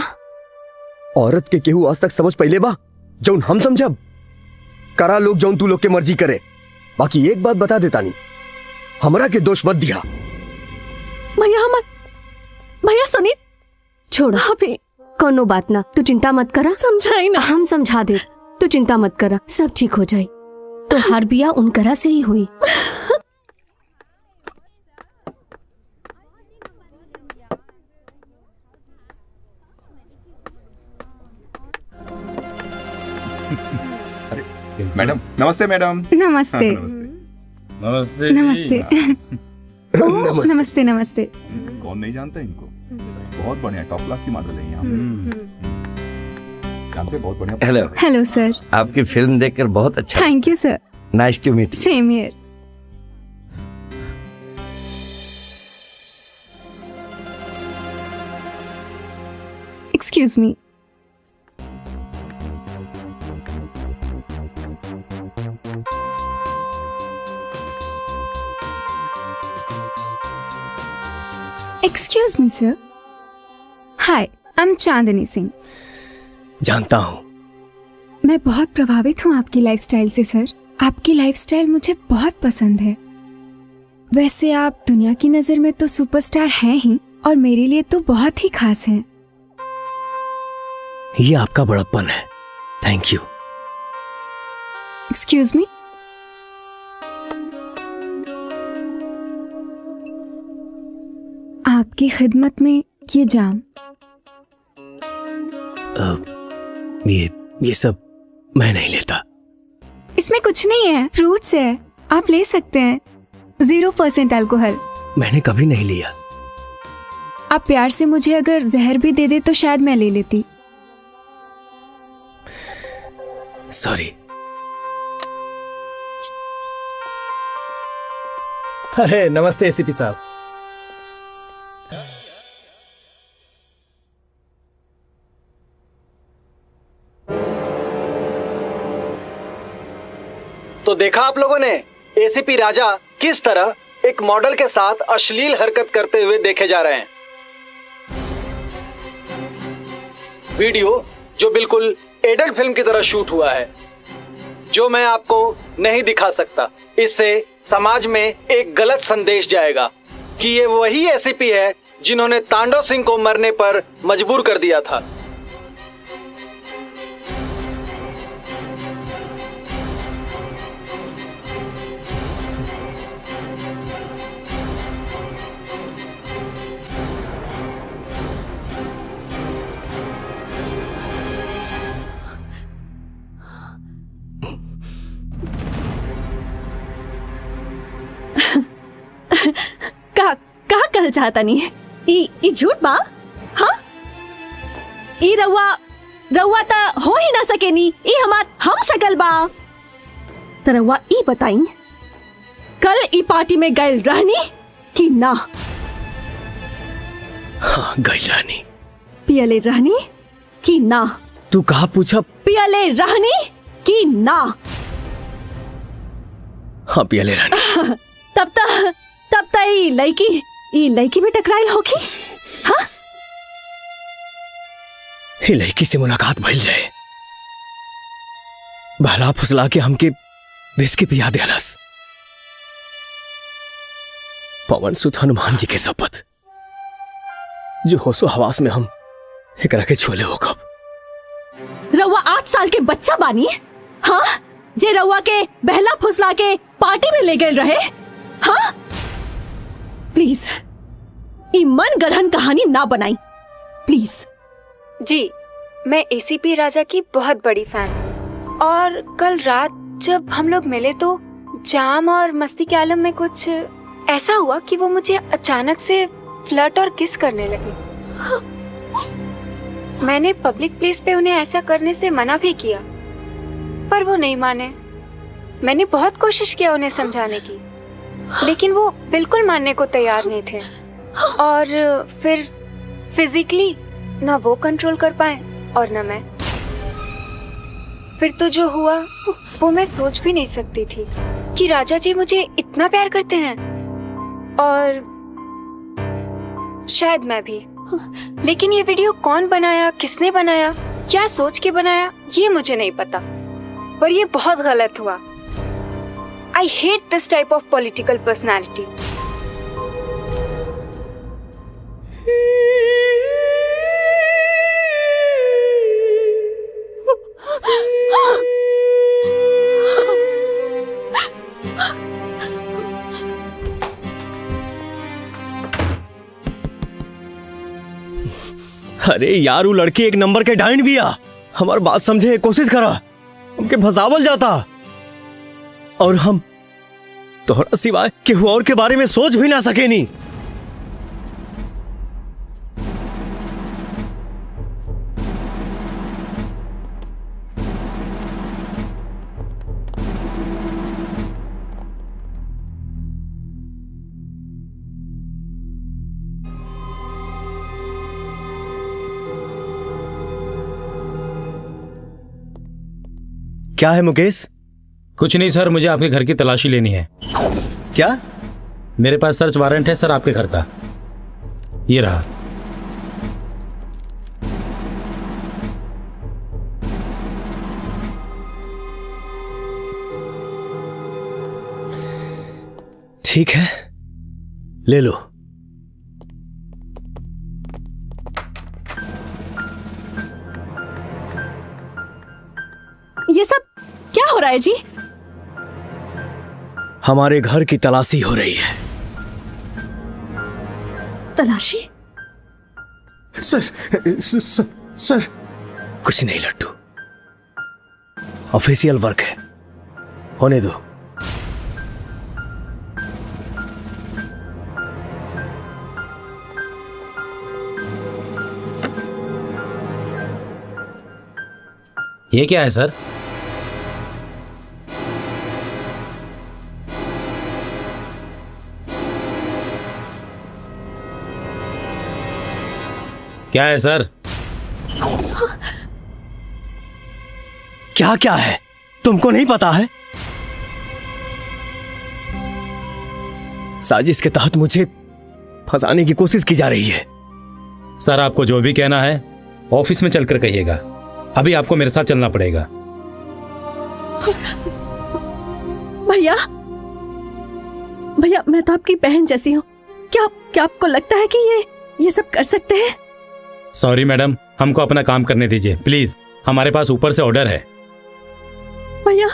औरत के केहू आज तक समझ पहले बा जौन हम समझब। करा लोग जौन तू लोग के मर्जी करे। बाकी एक बात बता देता नहीं, हमरा के दोष मत दिया। भैया सुनी, छोड़ अभी कोनो बात ना, तू चिंता मत करा। समझाई ना, हम समझा दे, तू चिंता मत करा, सब ठीक हो जाए। तो हर बिया उनकरा से ही हुई। मैडम नमस्ते। मैडम नमस्ते। नमस्ते नमस्ते। ओह, नमस्ते नमस्ते। कौन नहीं जानता इनको? बहुत बढ़िया टॉप क्लास की मॉडल है यहाँ पे। जानते बहुत बढ़िया। Hello hello sir. आपकी फिल्म देखकर बहुत अच्छा। Thank you sir. Nice to meet. Same here. Excuse me. Excuse me sir. Hi, I am Chandni Singh. जानता हूँ। मैं बहुत प्रभावित हूँ आपकी लाइफस्टाइल से सर। आपकी लाइफस्टाइल मुझे बहुत पसंद है। वैसे आप दुनिया की नजर में तो सुपरस्टार हैं ही, और मेरे लिए तो बहुत ही खास हैं। ये आपका बड़प्पन है। Thank you. Excuse me. आपकी खिदमत में ये जाम। ये सब मैं नहीं लेता। इसमें कुछ नहीं है, फ्रूट्स है, आप ले सकते हैं। 0% अल्कोहल। मैंने कभी नहीं लिया। आप प्यार से मुझे अगर जहर भी दे दे तो शायद मैं ले लेती। सॉरी। अरे नमस्ते एसीपी साहब। तो देखा आप लोगों ने एसीपी राजा किस तरह एक मॉडल के साथ अश्लील हरकत करते हुए देखे जा रहे हैं। वीडियो जो बिल्कुल एडल्ट फिल्म की तरह शूट हुआ है, जो मैं आपको नहीं दिखा सकता। इससे समाज में एक गलत संदेश जाएगा कि ये वही एसीपी है जिन्होंने तांडव सिंह को मरने पर मजबूर कर दिया था। का कहल चाहता नहीं है? ई झूठ बा? हाँ, ई रउआ ता हो ही ना सकेनी। ई हमार हम शकल बा। त रउआ ई बताई, कल ई पार्टी में गइल रहनी कि ना? हाँ, गई रहनी। पियले रहनी कि ना? तू कहा पूछा? पियले रहनी कि ना? हाँ, पियले रहनी। तब ता ई लड़की भी टकराइल होगी। हाँ, ये लड़की से मुलाकात भइल रहे, बहला फुसला के हमके विस्की पिया दियालस। पवन सुत हनुमान जी के शपथ, जो होशो हवास में हम एकरा के छोले हो कब। रउआ 8 साल के बच्चा बानी। हाँ, जे रउआ के बहला फुसला के पार्टी में ले गए रहे। हाँ, प्लीज ई मन गढ़न कहानी ना बनाई, प्लीज। जी, मैं एसीपी राजा की बहुत बड़ी फैन हूँ, और कल रात जब हम लोग मिले तो जाम और मस्ती के आलम में कुछ ऐसा हुआ कि वो मुझे अचानक से फ्लर्ट और किस करने लगे। मैंने पब्लिक प्लेस पे उन्हें ऐसा करने से मना भी किया, पर वो नहीं माने। मैंने बहुत कोशिश किया उन्हें समझाने की, लेकिन वो बिल्कुल मानने को तैयार नहीं थे। और फिर फिजिकली ना वो कंट्रोल कर पाए और ना मैं। फिर तो जो हुआ वो मैं सोच भी नहीं सकती थी कि राजा जी मुझे इतना प्यार करते हैं, और शायद मैं भी। लेकिन ये वीडियो कौन बनाया, किसने बनाया, क्या सोच के बनाया, ये मुझे नहीं पता, पर ये बहुत गलत हुआ। I hate this type of political personality. अरे यार, वो लड़की एक नंबर के डाइन भी आ। हमारी बात समझे, कोशिश करा, हमके फसावल जाता। और हम तोहरा सिवाय केहू और के बारे में सोच भी ना सके नी। क्या है मुकेश? कुछ नहीं सर, मुझे आपके घर की तलाशी लेनी है। क्या? मेरे पास सर्च वारंट है सर आपके घर का, ये रहा। ठीक है, ले लो। ये सब क्या हो रहा है जी? हमारे घर की तलाशी हो रही है। तलाशी? सर कुछ नहीं लट्टू, ऑफिशियल वर्क है, होने दो। ये क्या है सर? क्या है सर? क्या क्या है, तुमको नहीं पता है? साजिश के तहत मुझे फंसाने की कोशिश की जा रही है। सर आपको जो भी कहना है ऑफिस में चलकर कहिएगा, अभी आपको मेरे साथ चलना पड़ेगा। भैया, भैया मैं तो आपकी बहन जैसी हूँ, क्या आपको लगता है कि ये सब कर सकते हैं? सॉरी मैडम, हमको अपना काम करने दीजिए प्लीज, हमारे पास ऊपर से ऑर्डर है। भैया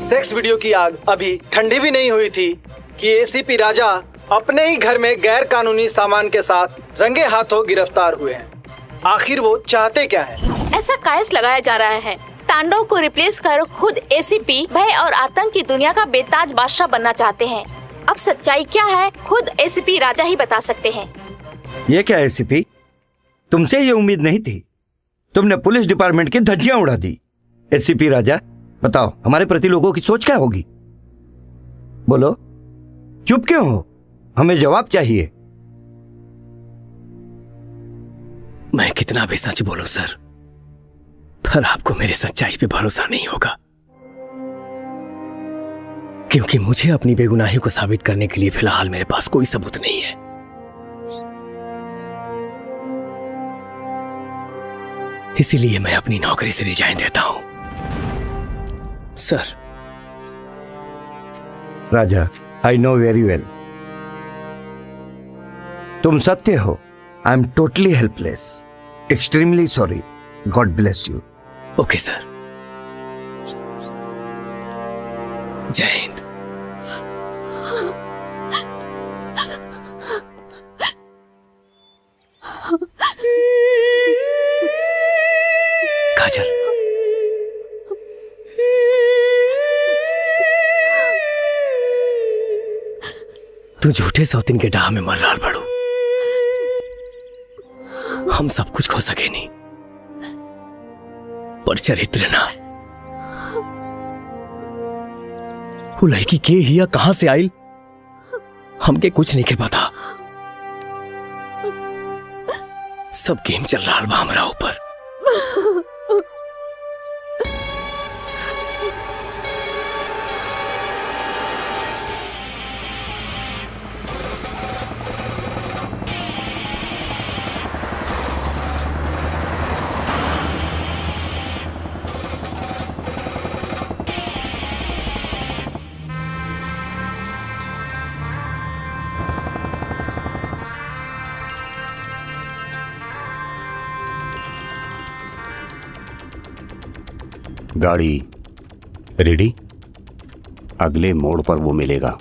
सेक्स वीडियो की आग अभी ठंडी भी नहीं हुई थी कि एसीपी राजा अपने ही घर में गैर कानूनी सामान के साथ रंगे हाथों गिरफ्तार हुए हैं। आखिर वो चाहते क्या है? ऐसा कायस लगाया जा रहा है तांडव को रिप्लेस कर खुद एसीपी भय और आतंक की दुनिया का बेताज बादशाह बनना चाहते हैं। अब सच्चाई क्या है खुद एसीपी राजा ही बता सकते हैं। ये क्या एसीपी, तुमसे ये उम्मीद नहीं थी, तुमने पुलिस डिपार्टमेंट की धज्जियां उड़ा दी। एसीपी राजा बताओ, हमारे प्रति लोगों की सोच क्या होगी? बोलो, चुप क्यों हो? हमें जवाब चाहिए। मैं कितना भी सच बोलूं सर, पर आपको मेरी सच्चाई पे भरोसा नहीं होगा, क्योंकि मुझे अपनी बेगुनाही को साबित करने के लिए फिलहाल मेरे पास कोई सबूत नहीं है। इसीलिए मैं अपनी नौकरी से रिजाइन देता हूं। Sir. Raja, I know very well. तुम सत्य हो। I am totally helpless, extremely sorry. God bless you. Okay sir. जय हिंद। काजल, तू झूठे सौतीन के डाह में मर रहा बड़ू। हम सब कुछ खो सके नहीं, पर चरित्र ना। वो लड़की के हिया कहां से आई हमके कुछ नहीं के पता। सब गेम चल रहा बा हमरा ऊपर। गाड़ी रेडी? अगले मोड़ पर वो मिलेगा।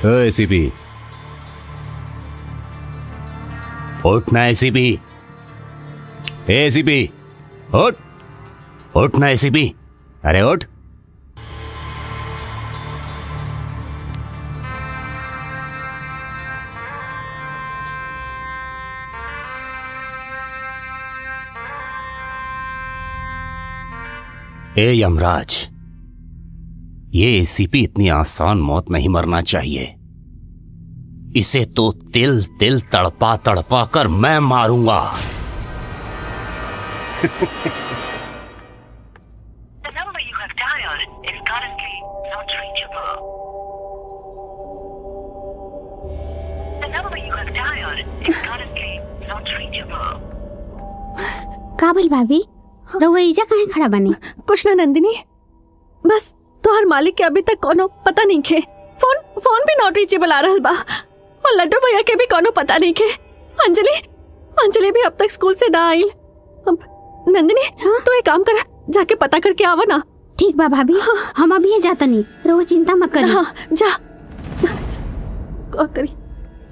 एसीपी, उठना एसीपी। एसीपी उठ, उठना एसीपी। अरे उठ। ए यमराज, ये एसीपी इतनी आसान मौत नहीं मरना चाहिए। इसे तो तिल तिल तड़पा तड़पा कर मैं मारूंगा। काबिल भाभी, रहुआ इजा कहाँ खड़ा बनी? कुछ ना नंदिनी, बस तोहर मालिक के अभी तक कोनो पता नहीं खे। फोन भी नॉट रीचेबल आ रहल बा और लड्डू भैया के भी कोनो पता नहीं खे। अंजलि भी अब तक स्कूल से ना आई। नंदिनी, तू एक काम कर, जाके पता करके आवा ना। ठीक बा भाभी, हम अभी जाता नहीं, रहुआ चिंता मत करी। हाँ, जा करी।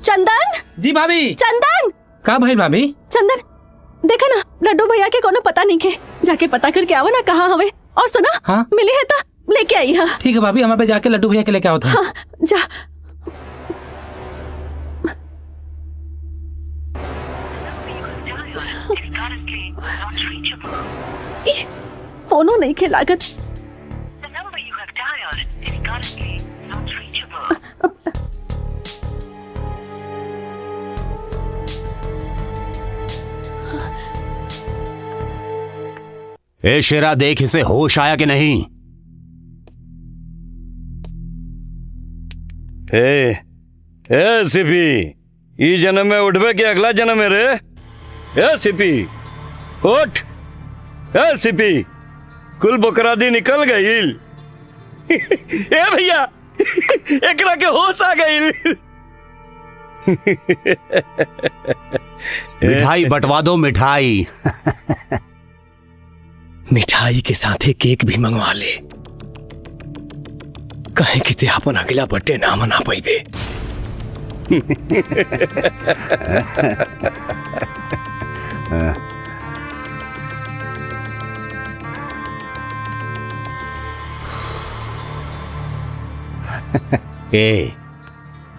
चंदन जी भाभी। चंदन का भाई भाभी? चंदन देखा ना, लड्डू भैया के कोनो पता नहीं खे, जाके पता करके आवा ना कहाँ हवे। और सुना, हाँ? मिले है तो लेके आई। हाँ ठीक है भाभी, हम अबे जाके लड्डू भैया के लेके आओ। हाँ, जा। फोनो नहीं खे लागत। ए शेरा, देख इसे होश आया कि नहीं? ए सिपी, ई जन्म में उठबे के अगला जन्म में रे। ए सिपी उठ। ए सिपी कुल बकरादी निकल गई। ए भैया, एकरा के होश आ गई। मिठाई बंटवा दो, मिठाई। मिठाई के साथ एक केक भी मंगवा ले, कहे कि ते अपन अगला बर्थडे ना मना पाइबे। ए,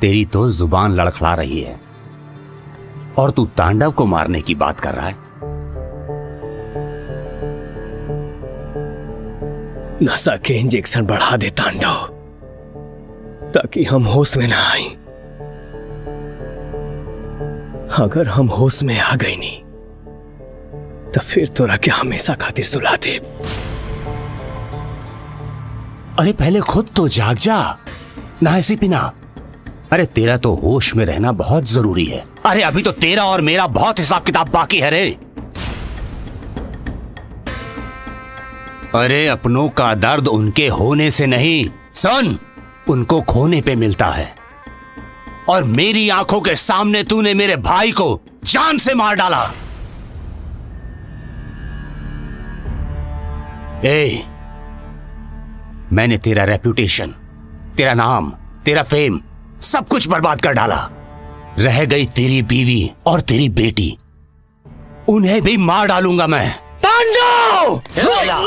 तेरी तो जुबान लड़खड़ा रही है और तू तांडव को मारने की बात कर रहा है। नशा के इंजेक्शन बढ़ा दे तांडव, ताकि हम होश में ना आए। अगर हम होश में आ गए नहीं तो फिर तोरा के हमेशा खातिर सुला दे। अरे पहले खुद तो जाग जा, ना ऐसी पिना। अरे तेरा तो होश में रहना बहुत जरूरी है। अरे अभी तो तेरा और मेरा बहुत हिसाब किताब बाकी है रे। अरे अपनों का दर्द उनके होने से नहीं, सुन, उनको खोने पे मिलता है। और मेरी आंखों के सामने तूने मेरे भाई को जान से मार डाला। ए, मैंने तेरा रेप्यूटेशन, तेरा नाम, तेरा फेम, सब कुछ बर्बाद कर डाला। रह गई तेरी बीवी और तेरी बेटी, उन्हें भी मार डालूंगा मैं। तांडव! चिल्ला,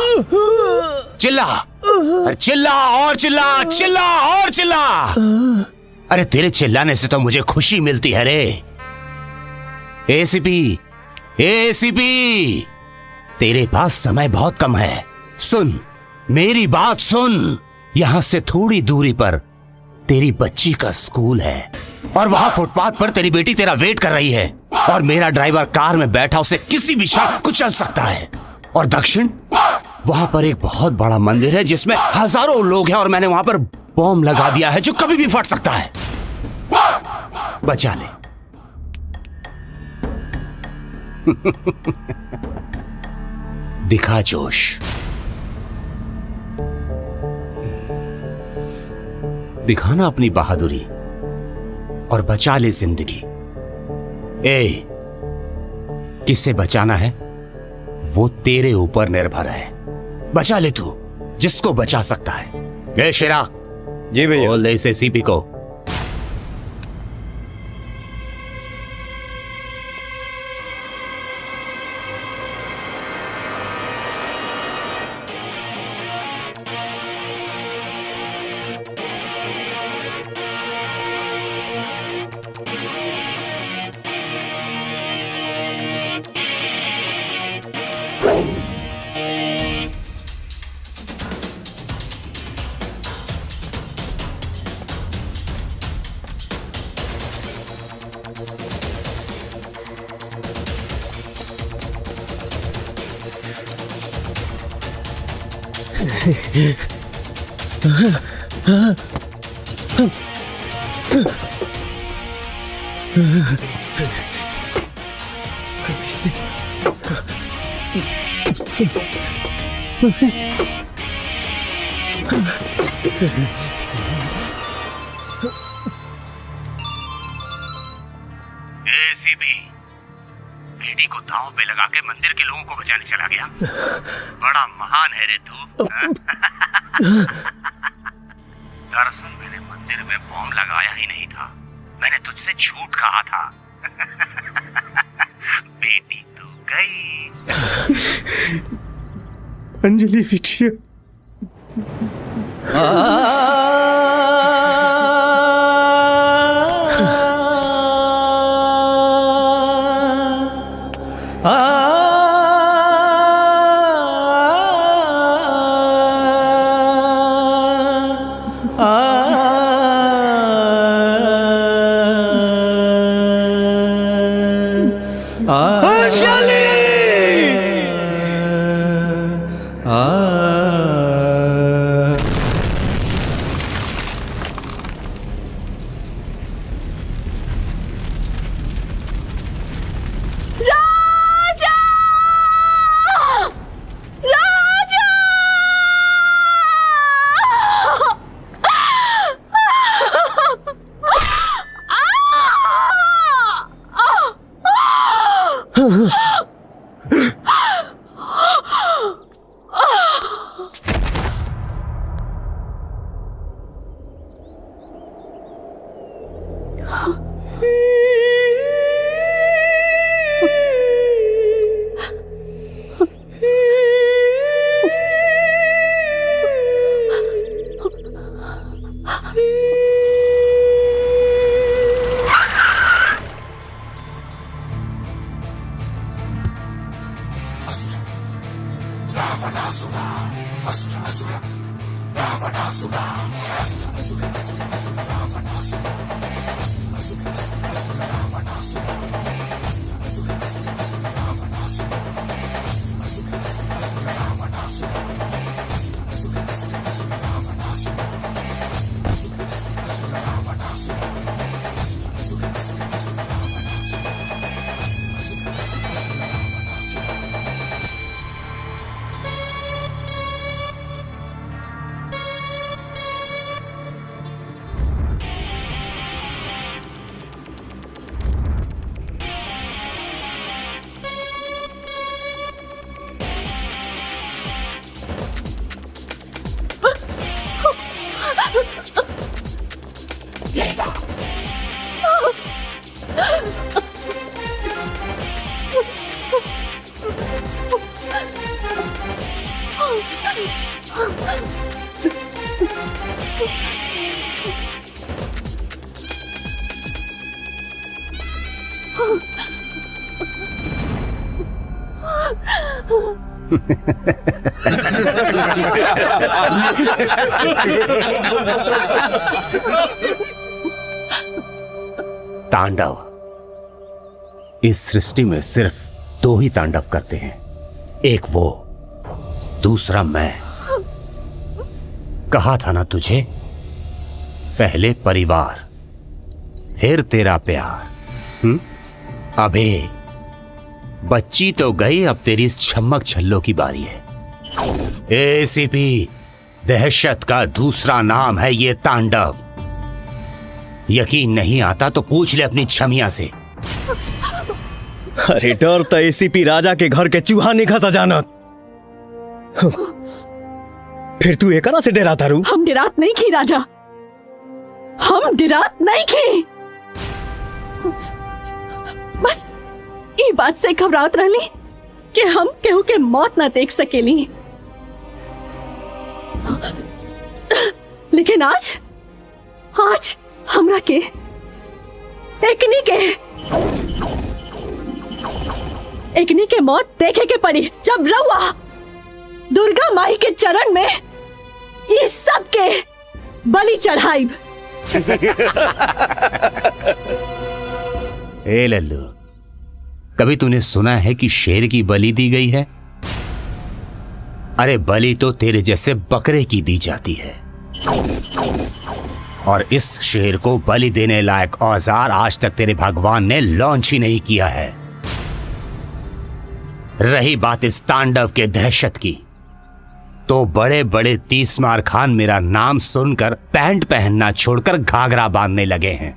चिल्ला और चिल्ला, चिल्ला और चिल्ला। अरे तेरे चिल्लाने से तो मुझे खुशी मिलती है रे। एसीपी, एसीपी, तेरे पास समय बहुत कम है। सुन, मेरी बात सुन। यहां से थोड़ी दूरी पर तेरी बच्ची का स्कूल है और वहां फुटपाथ पर तेरी बेटी तेरा वेट कर रही है और मेरा ड्राइवर कार में बैठा उसे किसी भी शख्स को चल सकता है। और दक्षिण, वहां पर एक बहुत बड़ा मंदिर है जिसमें हजारों लोग हैं और मैंने वहां पर बॉम्ब लगा दिया है जो कभी भी फट सकता है। बचा ले। दिखा जोश, दिखाना अपनी बहादुरी और बचा ले जिंदगी। ए, किससे बचाना है वो तेरे ऊपर निर्भर है। बचा ले तू जिसको बचा सकता है। ए शेरा, जी भैया। बोल दे इसे सीपी को। एसीपी बेटी को दांव पे लगा के मंदिर के लोगों को बचाने चला गया। बड़ा महान है रे तू। दरअसल मैंने मंदिर में बॉम्ब लगाया ही नहीं था, मैंने तुझसे झूठ कहा था। बेटी तू गई। अंजलि बिटिया। तांडव, इस सृष्टि में सिर्फ दो ही तांडव करते हैं, एक वो, दूसरा मैं। कहा था ना तुझे, पहले परिवार फिर तेरा प्यार। अबे बच्ची तो गई, अब तेरी इस छम्मक छल्लो की बारी है। एसीपी, दहशत का दूसरा नाम है ये तांडव। यकीन नहीं आता तो पूछ ले अपनी छमिया से। अरे डर तो एसीपी राजा के घर के चूहा नहीं खसा जानत। फिर तू एकरा से डराता रू? हम डरात नहीं की राजा, हम डरात नहीं की। बस ई बात से घबरात रहली कि हम केहू के मौत ना देख सकेली। लेकिन आज हमरा के एकनी के मौत देखे के पड़ी, जब रउआ दुर्गा माई के चरण में इस सब के बलि चढ़ाई। ए लल्लू, कभी तूने सुना है कि शेर की बलि दी गई है? अरे बलि तो तेरे जैसे बकरे की दी जाती है। और इस शेर को बलि देने लायक औजार आज तक तेरे भगवान ने लॉन्च ही नहीं किया है। रही बात इस तांडव के दहशत की, तो बड़े बड़े तीसमार खान मेरा नाम सुनकर पैंट पहनना छोड़कर घाघरा बांधने लगे हैं।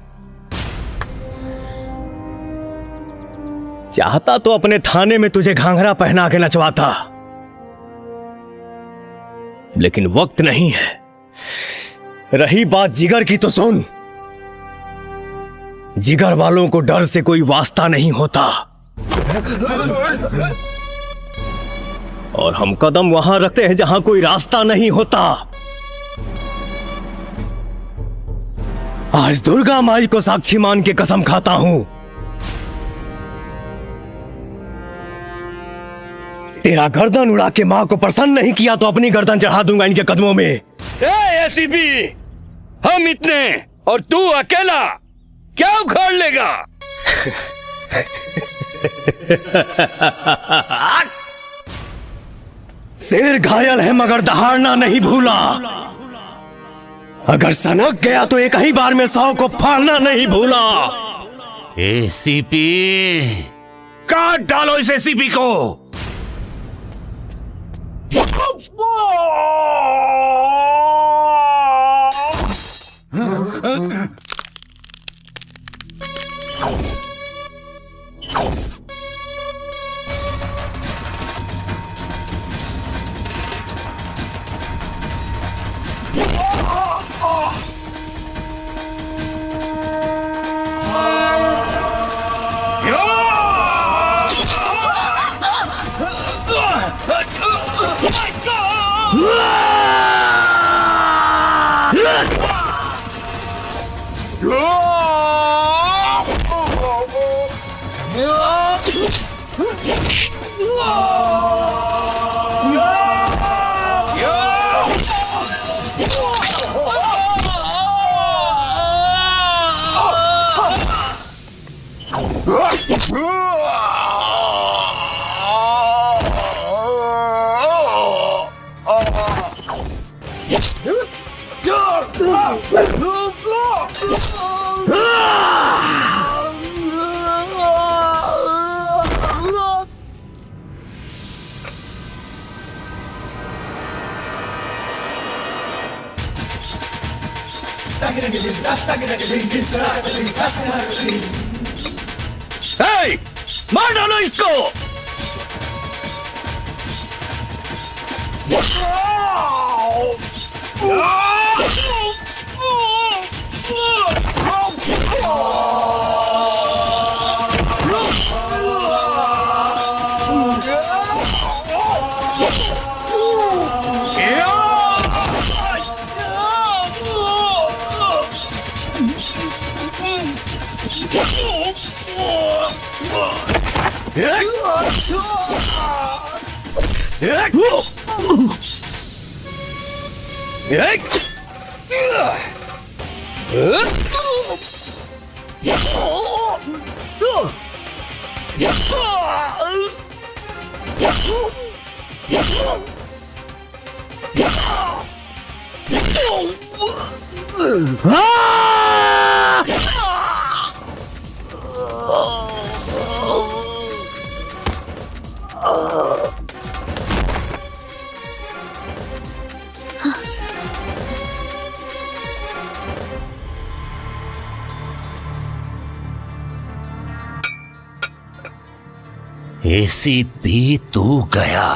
चाहता तो अपने थाने में तुझे घाघरा पहना के नचवाता, लेकिन वक्त नहीं है। रही बात जिगर की तो सुन, जिगर वालों को डर से कोई वास्ता नहीं होता। और हम कदम वहां रखते हैं जहां कोई रास्ता नहीं होता। आज दुर्गा माई को साक्षी मान के कसम खाता हूं, तेरा गर्दन उड़ा के मां को प्रसन्न नहीं किया तो अपनी गर्दन चढ़ा दूंगा इनके कदमों में। एसीपी, हम इतने और तू अकेला क्या उखाड़ लेगा? शेर घायल है मगर दहाड़ना नहीं भूला। अगर सनक गया तो एक ही बार में 100 को फाड़ना नहीं भूला। एसीपी, काट डालो इस एसीपी को। हे, मार डालो इसको। एसीपी तू गया।